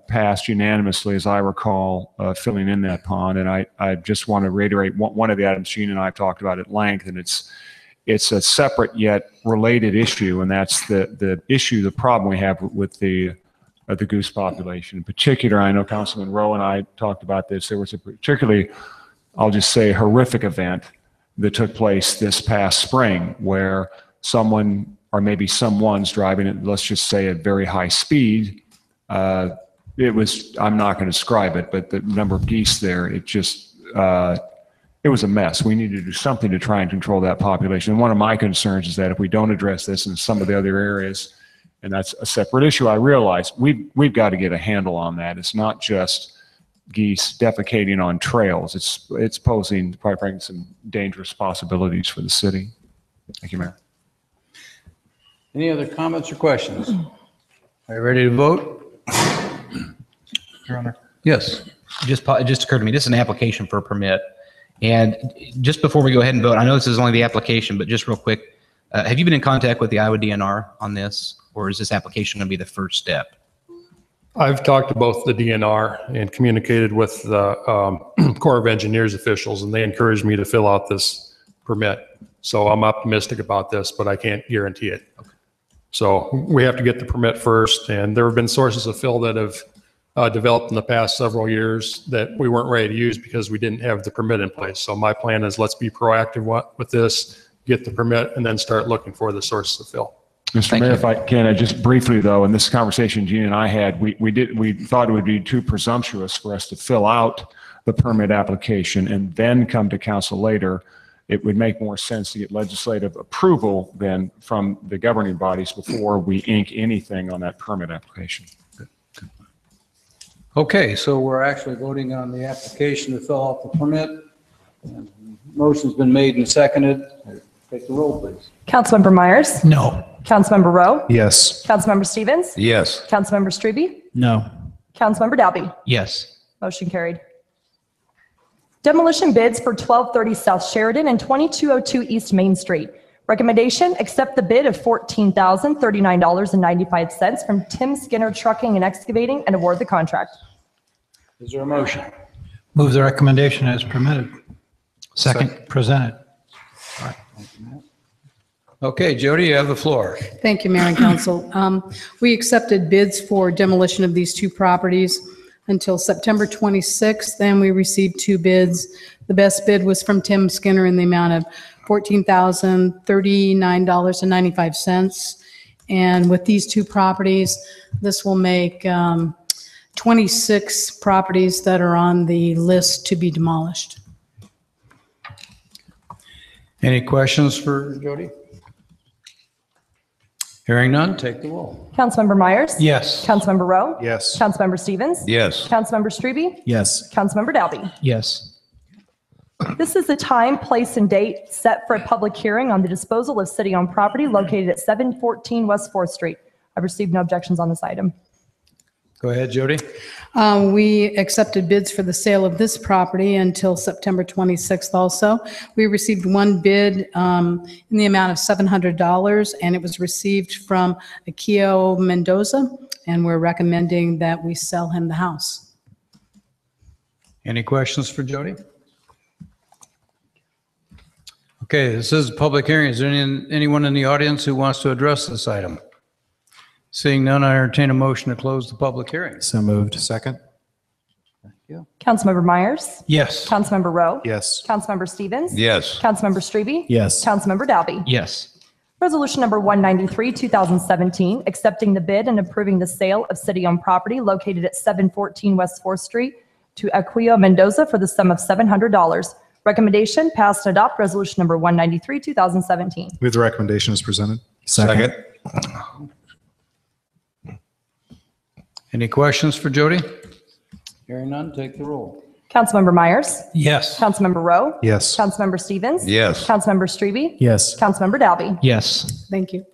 passed unanimously, as I recall, filling in that pond. And I just want to reiterate one of the items Gene and I have talked about at length, and it's a separate yet related issue, and that's the problem we have with the goose population. In particular, I know Councilman Rowe and I talked about this. There was a particularly, I'll just say, horrific event that took place this past spring where someone, or maybe someone's driving it, let's just say at very high speed. It was, I'm not going to describe it, but the number of geese there, it was a mess. We need to do something to try and control that population. And one of my concerns is that if we don't address this in some of the other areas, and that's a separate issue, I realize we've got to get a handle on that. It's not just geese defecating on trails. It's posing, quite frankly, some dangerous possibilities for the city. Thank you, Mayor. Any other comments or questions? Are you ready to vote? Your Honor. Yes. It just occurred to me, this is an application for a permit. And just before we go ahead and vote, I know this is only the application, but just real quick, have you been in contact with the Iowa DNR on this, or is this application going to be the first step? I've talked to both the DNR and communicated with the Corps of Engineers officials, and they encouraged me to fill out this permit. So I'm optimistic about this, but I can't guarantee it. Okay. So we have to get the permit first, and there have been sources of fill that have developed in the past several years that we weren't ready to use because we didn't have the permit in place. So my plan is let's be proactive with this, get the permit, and then start looking for the sources of fill. Mr. Mayor, if I can, just briefly though, in this conversation Gene and I had, we thought it would be too presumptuous for us to fill out the permit application and then come to council later. It would make more sense to get legislative approval than from the governing bodies before we ink anything on that permit application. Okay, so we're actually voting on the application to fill out the permit. Motion's been made and seconded. Take the roll, please. Councilmember Myers? No. Councilmember Rowe? Yes. Councilmember Stevens? Yes. Councilmember Strebe? No. Councilmember Dalby? Yes. Motion carried. Demolition bids for 1230 South Sheridan and 2202 East Main Street. Recommendation, accept the bid of $14,039.95 from Tim Skinner Trucking and Excavating and award the contract. Is there a motion? Move the recommendation as permitted. Second. Presented. Okay, Jody, you have the floor. Thank you, Mayor and Council. We accepted bids for demolition of these two properties until September 26th, and we received two bids. The best bid was from Tim Skinner in the amount of $14,039.95. And with these two properties, this will make 26 properties that are on the list to be demolished. Any questions for Jody? Hearing none, take the roll. Councilmember Myers? Yes. Councilmember Rowe? Yes. Councilmember Stevens? Yes. Councilmember Strebe? Yes. Councilmember Dalby? Yes. This is the time, place, and date set for a public hearing on the disposal of city-owned property located at 714 West 4th Street. I've received no objections on this item. Go ahead, Jody. We accepted bids for the sale of this property until September 26th also. We received one bid in the amount of $700, and it was received from Akio Mendoza, and we're recommending that we sell him the house. Any questions for Jody? Okay, this is a public hearing. Is there anyone in the audience who wants to address this item? Seeing none, I entertain a motion to close the public hearing. So moved. Second. Thank you. Councilmember Myers? Yes. Councilmember Rowe? Yes. Councilmember Stevens? Yes. Councilmember Strebe? Yes. Councilmember Dalby? Yes. Resolution number 193, 2017, accepting the bid and approving the sale of city-owned property located at 714 West 4th Street to Aquio Mendoza for the sum of $700. Recommendation, pass and adopt resolution number 193, 2017. Move the recommendation as presented. Second. Any questions for Jody? Hearing none, take the roll. Councilmember Myers? Yes. Councilmember Rowe? Yes. Councilmember Stevens? Yes. Councilmember Strebe? Yes. Councilmember Dalby? Yes. Thank you.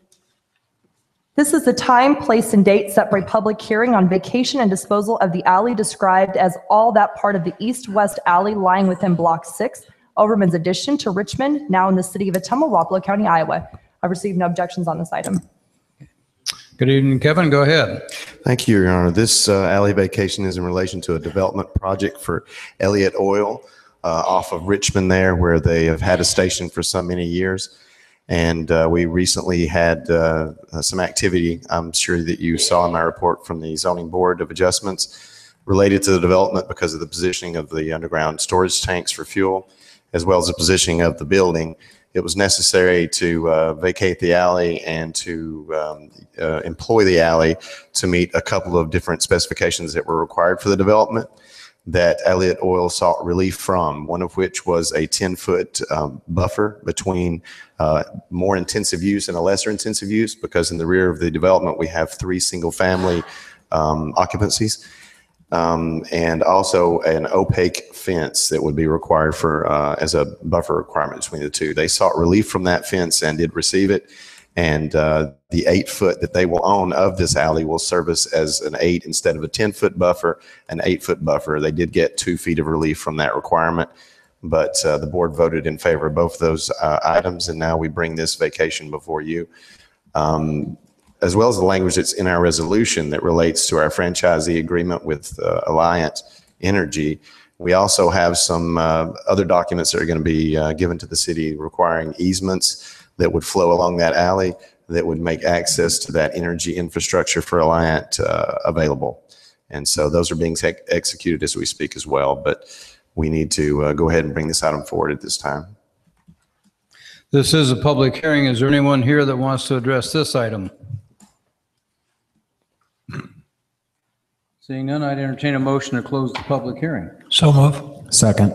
This is the time, place, and date set for a public hearing on vacation and disposal of the alley described as all that part of the east-west alley lying within Block 6, Overman's addition to Richmond, now in the city of Ottumwa, Wapello County, Iowa. I've received no objections on this item. Good evening, Kevin. Go ahead. Thank you, Your Honor. This alley vacation is in relation to a development project for Elliott Oil off of Richmond there, where they have had a station for so many years. And we recently had some activity, I'm sure that you saw in my report from the Zoning Board of Adjustments, related to the development because of the positioning of the underground storage tanks for fuel, as well as the positioning of the building. It was necessary to vacate the alley and to employ the alley to meet a couple of different specifications that were required for the development that Elliott Oil sought relief from, one of which was a 10-foot buffer between more intensive use and a lesser intensive use, because in the rear of the development we have 3 single-family occupancies, and also an opaque fence that would be required for as a buffer requirement between the two. They sought relief from that fence and did receive it. And the 8-foot that they will own of this alley will service as an 8 instead of a 10-foot buffer, an 8-foot buffer. They did get 2 feet of relief from that requirement, but the board voted in favor of both those items, and now we bring this vacation before you, as well as the language that's in our resolution that relates to our franchisee agreement with Alliant Energy. We also have some other documents that are going to be given to the city requiring easements that would flow along that alley that would make access to that energy infrastructure for Alliant available. And so those are being executed as we speak as well, but we need to go ahead and bring this item forward at this time. This is a public hearing. Is there anyone here that wants to address this item? Seeing none, I'd entertain a motion to close the public hearing. So move. Second.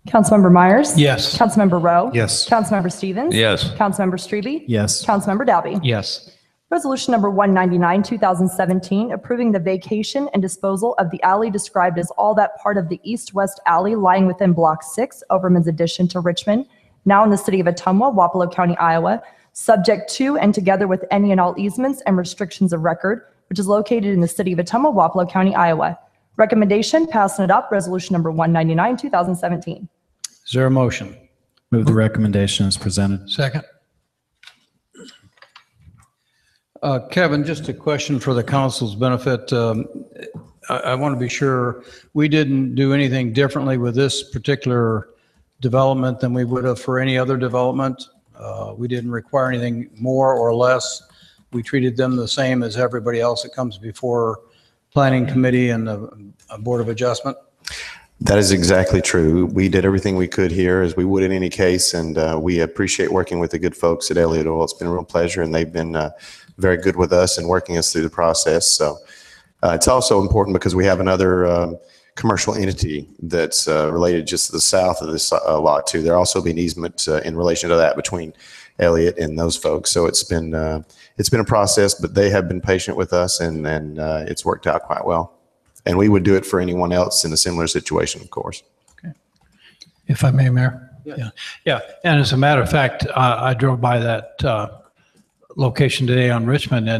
Councilmember Myers? Yes. Councilmember Rowe? Yes. Councilmember Stevens? Yes. Councilmember Strebe? Yes. Councilmember Dalby? Yes. Resolution number 199, 2017, approving the vacation and disposal of the alley described as all that part of the east-west alley lying within Block 6, Overman's addition to Richmond, now in the city of Ottumwa, Wapello County, Iowa, subject to and together with any and all easements and restrictions of record, which is located in the city of Ottumwa, Wapello County, Iowa. Recommendation, pass and adopt resolution number 199, 2017. Is there a motion? Move the recommendation as presented. Second. Kevin, just a question for the council's benefit. I want to be sure we didn't do anything differently with this particular development than we would have for any other development. We didn't require anything more or less. We treated them the same as everybody else that comes before Planning Committee and the Board of Adjustment. That is exactly true. We did everything we could here as we would in any case, and we appreciate working with the good folks at Elliott Oil. It's been a real pleasure, and they've been very good with us and working us through the process. So it's also important because we have another commercial entity that's related just to the south of this lot too. There also be an easement in relation to that between Elliott and those folks. So it's been a process, but they have been patient with us, and it's worked out quite well. And we would do it for anyone else in a similar situation, of course. Okay. If I may, Mayor? Yeah. And as a matter of fact, I drove by that location today on Richmond,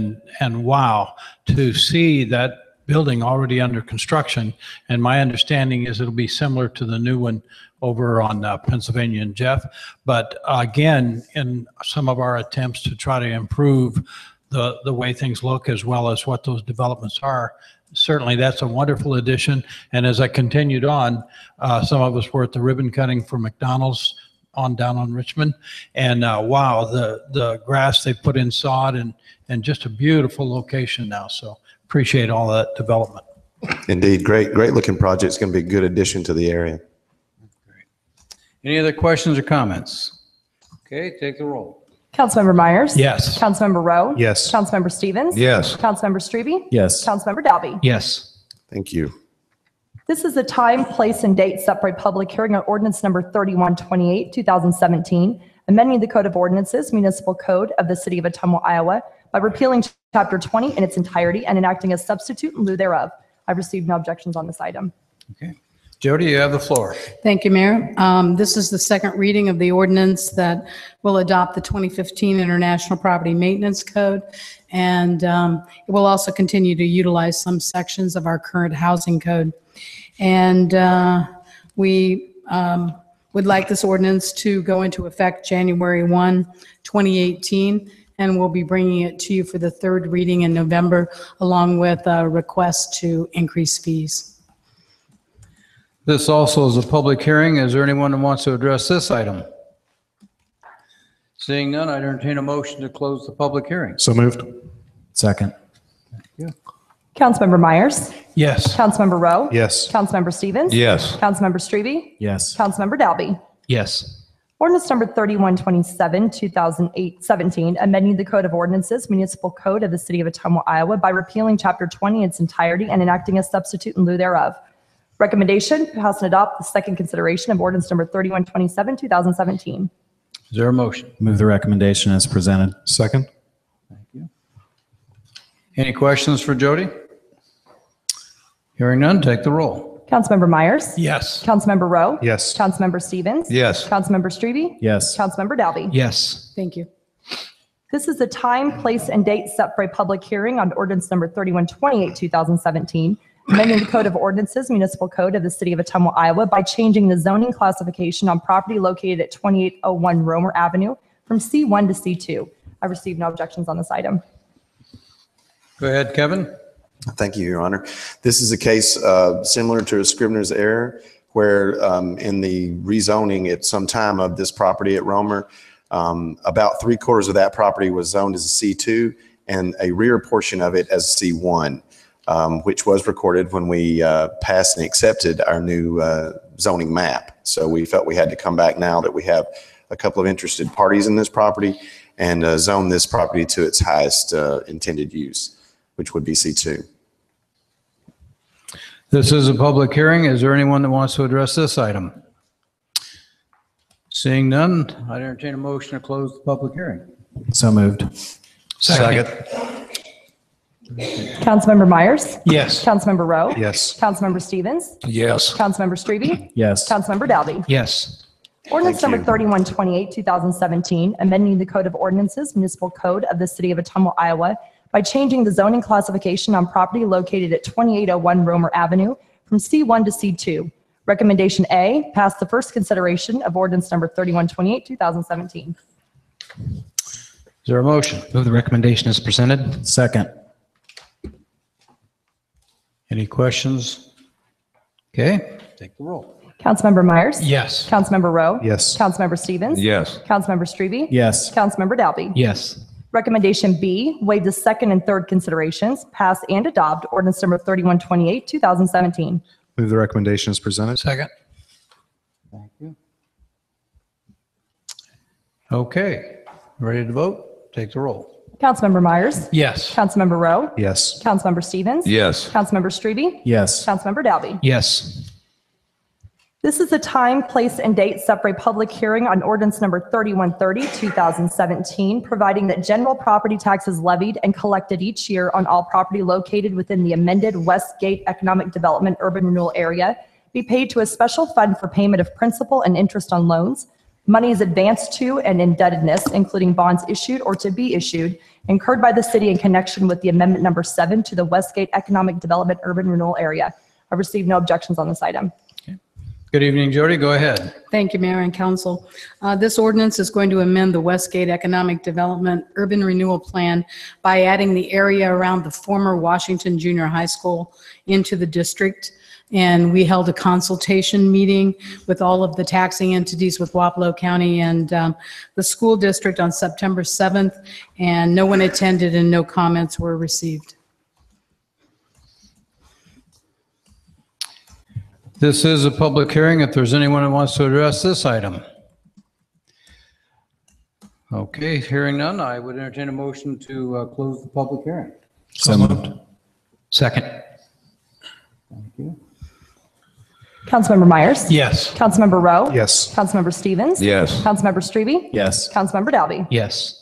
and wow, to see that building already under construction. And my understanding is it'll be similar to the new one over on Pennsylvania and Jeff. But again, in some of our attempts to try to improve the way things look as well as what those developments are, certainly that's a wonderful addition. And as I continued on, some of us were at the ribbon cutting for McDonald's down on Richmond. And wow, the grass they put in sod and just a beautiful location now. So appreciate all that development. Indeed, great looking project. It's going to be a good addition to the area. Any other questions or comments? Okay, take the roll. Councilmember Myers? Yes. Councilmember Rowe? Yes. Councilmember Stevens? Yes. Councilmember Strebe? Yes. Councilmember Dalby? Yes. Thank you. This is the time, place, and date set for a public hearing on ordinance number 3128, 2017, amending the Code of Ordinances, Municipal Code of the City of Ottumwa, Iowa, by repealing Chapter 20 in its entirety and enacting a substitute in lieu thereof. I've received no objections on this item. Okay. Jody, you have the floor. Thank you, Mayor. This is the second reading of the ordinance that will adopt the 2015 International Property Maintenance Code, and it will also continue to utilize some sections of our current housing code. And we would like this ordinance to go into effect January 1, 2018, and we'll be bringing it to you for the third reading in November, along with a request to increase fees. This also is a public hearing. Is there anyone that wants to address this item? Seeing none, I entertain a motion to close the public hearing. So moved. Second. Councilmember Myers. Yes. Councilmember Rowe. Yes. Councilmember Stevens. Yes. Councilmember Strebe. Yes. Councilmember Dalby. Yes. Ordinance number 3127, 2017, amending the Code of Ordinances, Municipal Code of the City of Ottumwa, Iowa by repealing Chapter 20 in its entirety and enacting a substitute in lieu thereof. Recommendation, pass and adopt the second consideration of ordinance number 3127, 2017. Is there a motion? Move the recommendation as presented. Second. Any questions for Jody? Hearing none, take the roll. Councilmember Myers. Yes. Councilmember Rowe. Yes. Councilmember Stevens. Yes. Councilmember Strebe. Yes. Councilmember Dalby. Yes. Thank you. This is the time, place, and date set for a public hearing on ordinance number 3128, 2017, amending the Code of Ordinances, Municipal Code of the City of Ottumwa, Iowa by changing the zoning classification on property located at 2801 Romer Avenue from C1 to C2. I received no objections on this item. Go ahead, Kevin. Thank you, Your Honor. This is a case similar to a Scrivener's error where in the rezoning at some time of this property at Romer, about 3/4 of that property was zoned as a C2 and a rear portion of it as C1, which was recorded when we passed and accepted our new zoning map. So we felt we had to come back now that we have a couple of interested parties in this property and zone this property to its highest intended use, which would be C2. This is a public hearing. Is there anyone that wants to address this item? Seeing none, I entertain a motion to close the public hearing. So moved. Second. Councilmember Myers. Yes. Councilmember Rowe. Yes. Councilmember Stevens. Yes. Councilmember Strebe. Yes. Councilmember Dalby. Yes. Ordinance Thank number you. 3128, 2017, amending the Code of Ordinances, Municipal Code of the City of Ottumwa, Iowa by changing the zoning classification on property located at 2801 Romer Avenue from C1 to C2. Recommendation A, pass the first consideration of ordinance number 3128, 2017. Is there a motion? Move the recommendation as presented. Second. Any questions? Okay, take the roll. Councilmember Myers. Yes. Councilmember Rowe. Yes. Councilmember Stevens. Yes. Councilmember Strebe. Yes. Councilmember Dalby. Yes. Recommendation B, waive the second and third considerations, pass and adopt ordinance number 3128, 2017. Move the recommendation as presented. Second. Thank you. Okay, ready to vote? Take the roll. Councilmember Myers. Yes. Councilmember Rowe. Yes. Councilmember Stevens. Yes. Councilmember Strebe. Yes. Councilmember Dalby. Yes. This is the time, place, and date set for a public hearing on ordinance number 3130, 2017, providing that general property taxes levied and collected each year on all property located within the amended Westgate Economic Development Urban Renewal Area be paid to a special fund for payment of principal and interest on loans, monies advanced to and indebtedness, including bonds issued or to be issued, incurred by the city in connection with the amendment number 7 to the Westgate Economic Development Urban Renewal Area. I received no objections on this item. Good evening, Jody. Go ahead. Thank you, Mayor and Council. This ordinance is going to amend the Westgate Economic Development Urban Renewal Plan by adding the area around the former Washington Junior High School into the district. And we held a consultation meeting with all of the taxing entities with Wapello County and the school district on September 7th, and no one attended and no comments were received. This is a public hearing. If there's anyone who wants to address this item. Okay, hearing none, I would entertain a motion to close the public hearing. So moved. Second. Thank you. Councilmember Myers. Yes. Councilmember Rowe. Yes. Councilmember Stevens. Yes. Councilmember Strebe. Yes. Councilmember Dalby. Yes.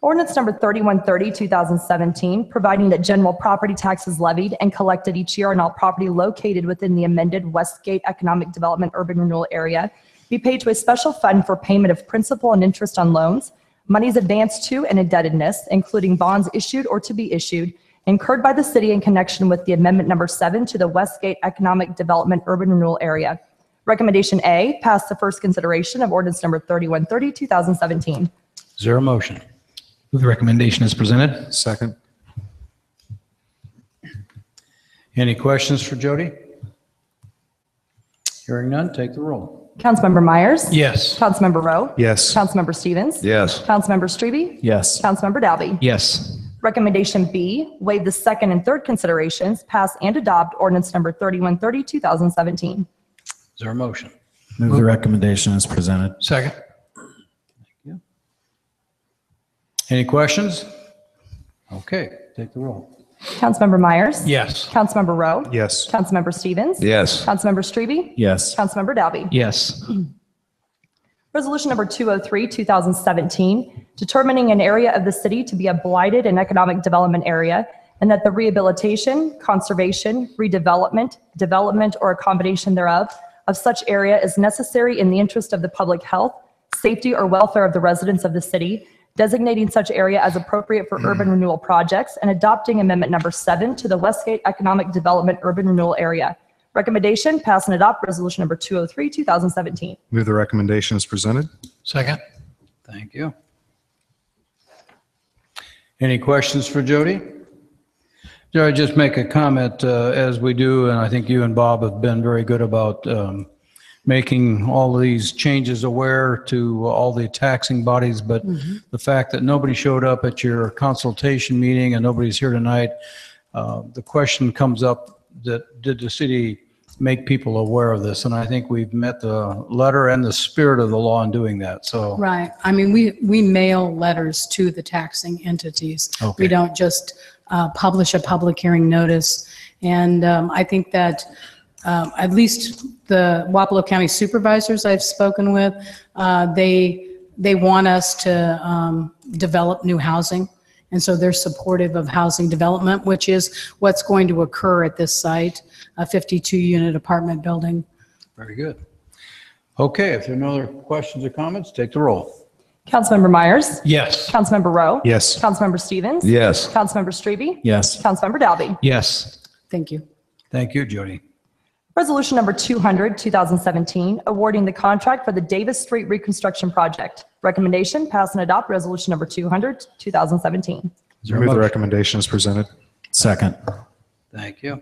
Ordinance number 3130, 2017, providing that general property taxes levied and collected each year on all property located within the amended Westgate Economic Development Urban Renewal Area be paid to a special fund for payment of principal and interest on loans, monies advanced to and indebtedness, including bonds issued or to be issued, incurred by the city in connection with the amendment number 7 to the Westgate Economic Development Urban Renewal Area. Recommendation A, pass the first consideration of ordinance number 3130, 2017. Is there a motion? Move the recommendation as presented. Second. Any questions for Jody? Hearing none, take the roll. Councilmember Myers? Yes. Councilmember Rowe? Yes. Councilmember Stevens? Yes. Councilmember Strebe? Yes. Councilmember Dalby? Yes. Recommendation B, waive the second and third considerations, pass and adopt ordinance number 3130, 2017. Is there a motion? Move the recommendation as presented. Second. Any questions? Okay, take the roll. Councilmember Myers? Yes. Councilmember Rowe? Yes. Councilmember Stevens? Yes. Councilmember Strebe? Yes. Councilmember Dalby? Yes. Resolution number 203, 2017, determining an area of the city to be a blighted and economic development area, and that the rehabilitation, conservation, redevelopment, development, or a combination thereof of such area is necessary in the interest of the public health, safety, or welfare of the residents of the city, designating such area as appropriate for urban renewal projects, and adopting amendment number 7 to the Westgate Economic Development Urban Renewal Area. Recommendation, pass and adopt resolution number 203, 2017. Move the recommendation as presented. Second. Thank you. Any questions for Jody? Jody, just make a comment as we do, and I think you and Bob have been very good about making all of these changes aware to all the taxing bodies, but the fact that nobody showed up at your consultation meeting and nobody's here tonight, the question comes up that did the city make people aware of this? And I think we've met the letter and the spirit of the law in doing that. So Right. I mean, we mail letters to the taxing entities. Okay. We don't just publish a public hearing notice. And I think that at least the Wapello County supervisors I've spoken with, they want us to develop new housing. And so they're supportive of housing development, which is what's going to occur at this site, a 52-unit apartment building. very good. Okay, if there are no other questions or comments, take the roll. Councilmember Myers? Yes. Councilmember Rowe? Yes. Councilmember Stevens? Yes. Councilmember Strebe? Yes. Councilmember Dalby? Yes. Thank you. Thank you, Jody. Resolution number 200, 2017, awarding the contract for the Davis Street Reconstruction Project. Recommendation, pass and adopt resolution number 200, 2017. Is there a Move the motion? recommendation as presented. Second. Thank you.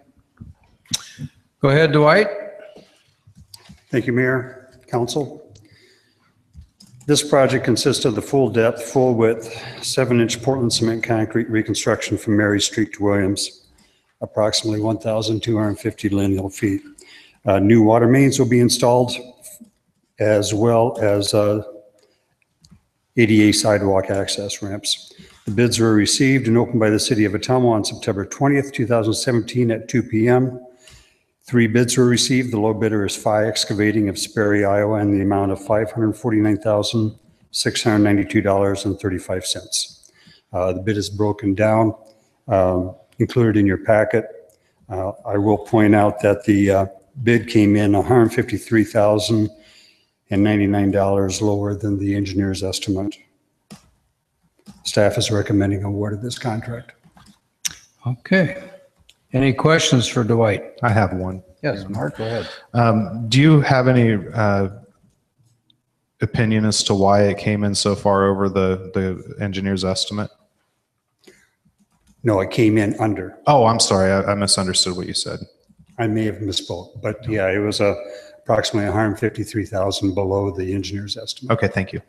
Go ahead, Dwight. Thank you, Mayor, Council. This project consists of the full depth, full width, 7-inch Portland cement concrete reconstruction from Mary Street to Williams, approximately 1,250 lineal feet. New water mains will be installed, as well as ADA sidewalk access ramps. The bids were received and opened by the City of Ottumwa on September 20th, 2017 at 2 p.m. 3 bids were received. The low bidder is Phi Excavating of Sperry, Iowa, in the amount of $549,692.35. The bid is broken down, included in your packet. I will point out that the bid came in $153,099 lower than the engineer's estimate. Staff is recommending award of this contract. Okay. Any questions for Dwight? I have one. Yes, Mark, go ahead. Do you have any opinion as to why it came in so far over the engineer's estimate? No, it came in under. Oh, I'm sorry. I misunderstood what you said. I may have misspoke, but yeah, it was approximately $153,000 below the engineer's estimate. Okay, thank you.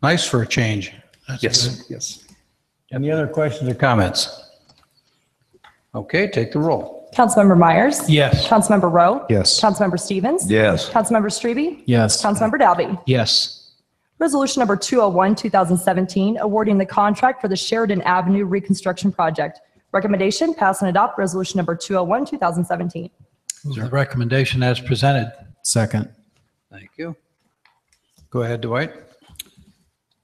Nice for a change. That's Yes, good. yes. Any other questions or comments? Okay, take the roll. Councilmember Myers? Yes. Councilmember Rowe? Yes. Councilmember Stevens? Yes. Councilmember Strebe? Yes. Councilmember Dalby? Yes. Resolution number 201, 2017, awarding the contract for the Sheridan Avenue Reconstruction Project. Recommendation, pass and adopt resolution number 201, 2017. Move the recommendation as presented. Second. Thank you. Go ahead, Dwight.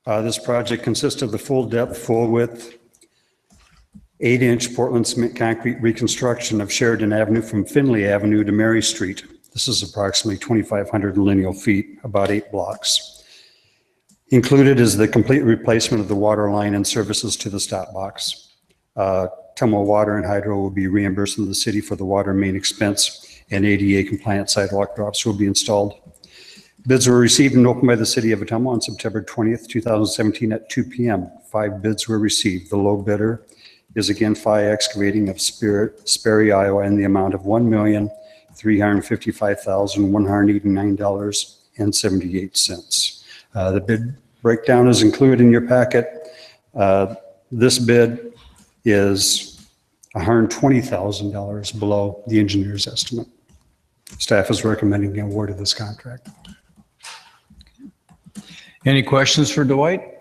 This project consists of the full depth, full width, 8-inch Portland cement concrete reconstruction of Sheridan Avenue from Finley Avenue to Mary Street. This is approximately 2,500 lineal feet, about 8 blocks. Included is the complete replacement of the water line and services to the stop box. Ottumwa Water and Hydro will be reimbursing the city for the water main expense, and ADA compliant sidewalk drops will be installed. Bids were received and opened by the City of Ottumwa on September 20th, 2017 at 2 p.m. 5 bids were received. The low bidder is again Phi Excavating of Sperry, Iowa, in the amount of $1,355,189.78. The bid breakdown is included in your packet. This bid is $120,000 below the engineer's estimate. Staff is recommending the award of this contract. Any questions for Dwight? I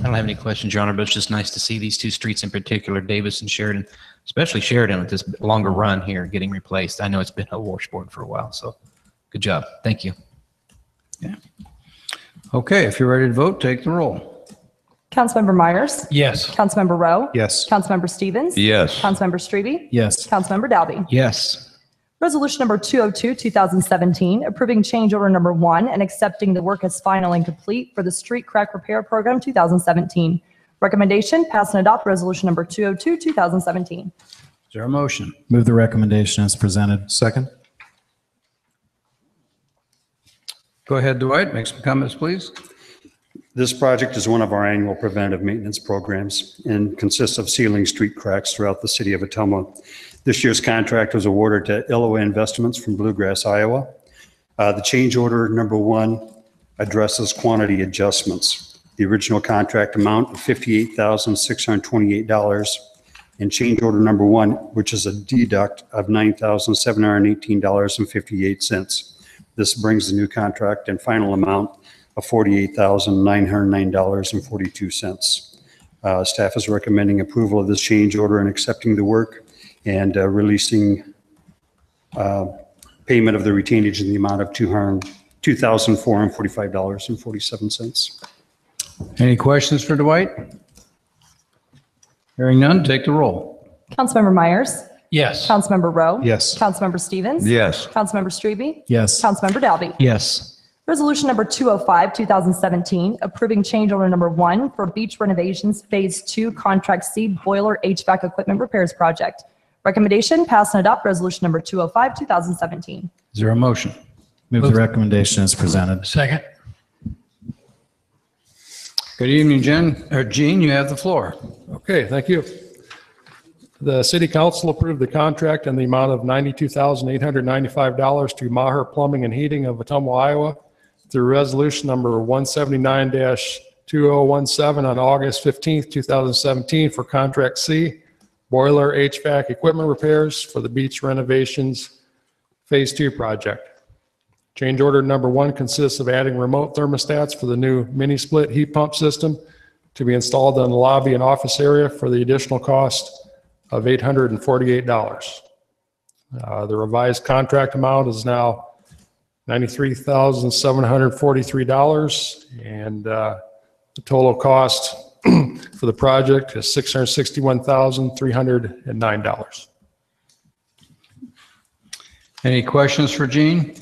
don't have any questions, Your Honor, but it's just nice to see these two streets in particular, Davis and Sheridan, especially Sheridan with this longer run here getting replaced. I know it's been a washboard for a while, so good job. Thank you. Yeah. Okay, if you're ready to vote, take the roll. Councilmember Myers? Yes. Councilmember Rowe? Yes. Councilmember Stevens? Yes. Councilmember Strebe? Yes. Councilmember Dalby? Yes. Resolution number 202, 2017, approving change order number 1 and accepting the work as final and complete for the Street Crack Repair Program 2017. Recommendation, pass and adopt resolution number 202, 2017. Is there a motion? Move the recommendation as presented. Second. Go ahead, Dwight, make some comments, please. This project is one of our annual preventive maintenance programs and consists of sealing street cracks throughout the City of Ottumwa. This year's contract was awarded to Illinois Investments from Bluegrass, Iowa. The change order number 1 addresses quantity adjustments. The original contract amount of $58,628 and change order number 1, which is a deduct of $9,718.58. This brings the new contract and final amount of $48,909.42. Staff is recommending approval of this change order and accepting the work and releasing payment of the retainage in the amount of $2,445.47. Any questions for Dwight? Hearing none, take the roll. Councilmember Myers? Yes. Councilmember Rowe? Yes. Councilmember Stevens? Yes. Councilmember Strebe? Yes. Councilmember Dalby? Yes. Resolution number 205, 2017, approving change order number 1 for beach renovations Phase 2 Contract C Boiler HVAC Equipment Repairs Project. Recommendation, pass and adopt resolution number 205, 2017. Is there a motion? Move the recommendation as presented. Second. Good evening, Gene, you have the floor. Okay, thank you. The City Council approved the contract in the amount of $92,895 to Maher Plumbing and Heating of Ottumwa, Iowa through resolution number 179-2017 on August 15th, 2017 for contract C, boiler HVAC equipment repairs for the beach renovations Phase 2 project. Change order number 1 consists of adding remote thermostats for the new mini split heat pump system to be installed in the lobby and office area for the additional cost of $848. The revised contract amount is now $93,743, and the total cost for the project is $661,309. Any questions for Gene?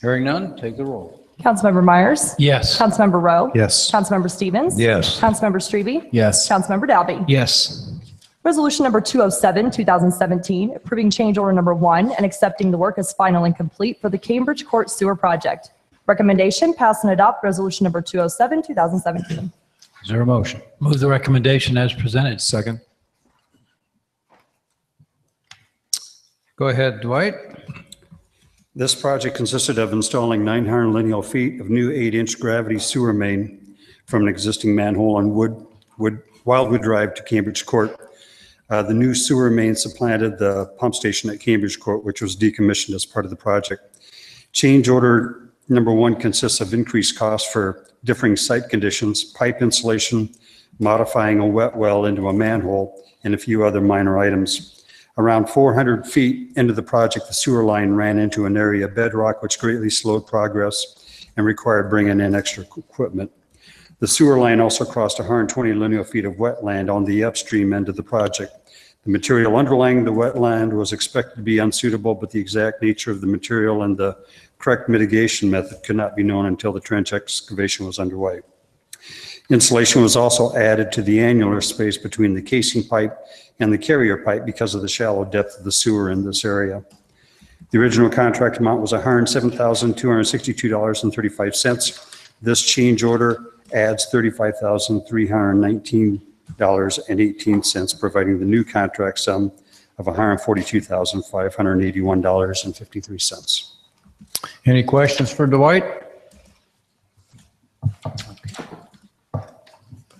Hearing none, take the roll. Councilmember Myers? Yes. Councilmember Rowe? Yes. Councilmember Stevens? Yes. Councilmember Strebe? Yes. Councilmember Dalby? Yes. Resolution number 207, 2017, approving change order number 1 and accepting the work as final and complete for the Cambridge Court Sewer Project. Recommendation, pass and adopt resolution number 207, 2017. Is there a motion? Move the recommendation as presented. Second. Go ahead, Dwight. This project consisted of installing 900 lineal feet of new 8-inch gravity sewer main from an existing manhole on Wildwood Drive to Cambridge Court. The new sewer main supplanted the pump station at Cambridge Court, which was decommissioned as part of the project. Change order number 1 consists of increased costs for differing site conditions, pipe insulation, modifying a wet well into a manhole, and a few other minor items. Around 400 feet into the project, the sewer line ran into an area of bedrock, which greatly slowed progress and required bringing in extra equipment. The sewer line also crossed 120 lineal feet of wetland on the upstream end of the project. The material underlying the wetland was expected to be unsuitable, but the exact nature of the material and the correct mitigation method could not be known until the trench excavation was underway. Insulation was also added to the annular space between the casing pipe and the carrier pipe because of the shallow depth of the sewer in this area. The original contract amount was $107,262.35. This change order adds $35,319.18, providing the new contract sum of $142,581.53. Any questions for Dwight?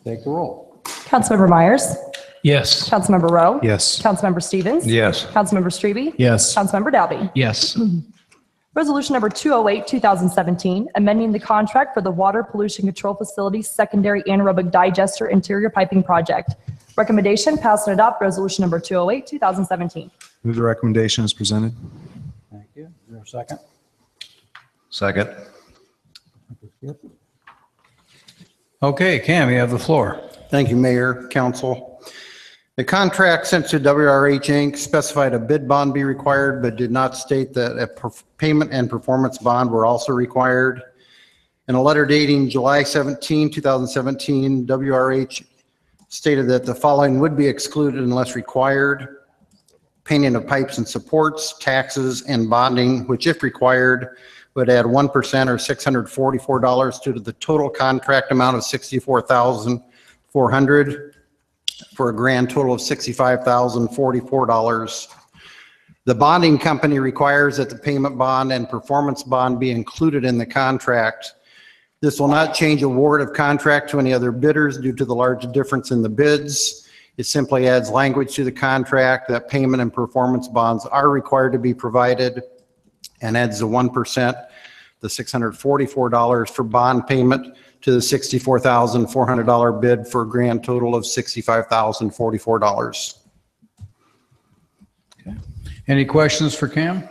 Take the roll. Councilmember Myers. Yes. Councilmember Rowe. Yes. Councilmember Stevens. Yes. Councilmember Strebe. Yes. Councilmember Dalby. Yes. Resolution number 208, 2017, amending the contract for the Water Pollution Control Facility Secondary Anaerobic Digester Interior Piping Project. Recommendation, pass and adopt resolution number 208, 2017. Move the recommendation as presented. Thank you. Is there a second? Second. Okay, Cam, you have the floor. Thank you, Mayor, Council. The contract sent to WRH Inc. specified a bid bond be required, but did not state that a payment and performance bond were also required. In a letter dating July 17, 2017, WRH stated that the following would be excluded unless required: painting of pipes and supports, taxes, and bonding, which if required would add 1% or $644 to the total contract amount of $64,400 for a grand total of $65,044. The bonding company requires that the payment bond and performance bond be included in the contract. This will not change award of contract to any other bidders due to the large difference in the bids. It simply adds language to the contract that payment and performance bonds are required to be provided, and adds the 1%, the $644 for bond payment to the $64,400 bid for a grand total of $65,044. Any questions for Cam?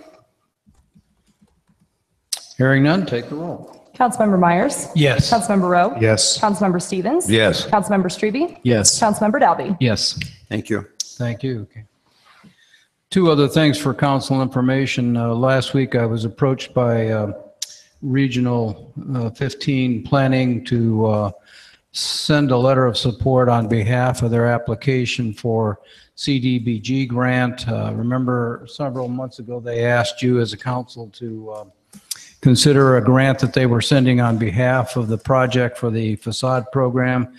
Hearing none, take the roll. Councilmember Myers. Yes. Councilmember Rowe. Yes. Councilmember Stevens. Yes. Councilmember Strebe. Yes. Councilmember Dalby. Yes. Thank you. Thank you. Okay. Two other things for council information. Last week, I was approached by Regional 15 Planning to send a letter of support on behalf of their application for CDBG grant. Remember, several months ago, they asked you as a council to consider a grant that they were sending on behalf of the project for the facade program.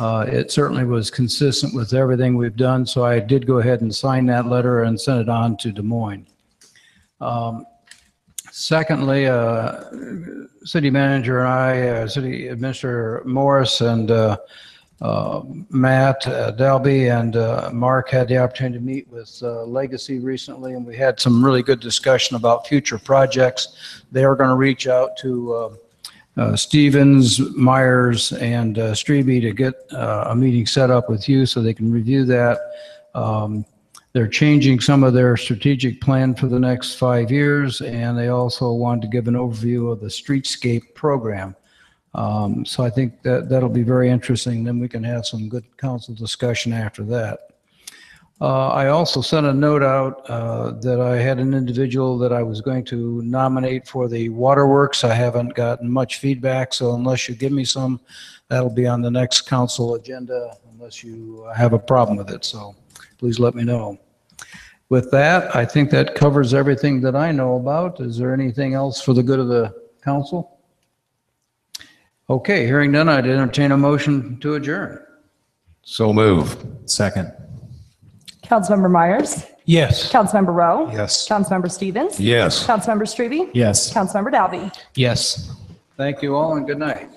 It certainly was consistent with everything we've done, so I did go ahead and sign that letter and send it on to Des Moines. Secondly, City Manager and I, City Administrator Morris and Matt Dalby and Mark had the opportunity to meet with Legacy recently, and we had some really good discussion about future projects. They are going to reach out to Stevens, Myers, and Strebe to get a meeting set up with you so they can review that. They're changing some of their strategic plan for the next 5 years, and they also wanted to give an overview of the streetscape program. So I think that'll be very interesting. Then we can have some good council discussion after that. I also sent a note out that I had an individual that I was going to nominate for the waterworks. I haven't gotten much feedback, so unless you give me some, that'll be on the next council agenda unless you have a problem with it. So please let me know. With that, I think that covers everything that I know about. Is there anything else for the good of the council? Okay, hearing none, I'd entertain a motion to adjourn. So move. Second. Councilmember Myers. Yes. Councilmember Rowe. Yes. Councilmember Stevens. Yes. Councilmember Strebe. Yes. Councilmember Dalby. Yes. Thank you all and good night.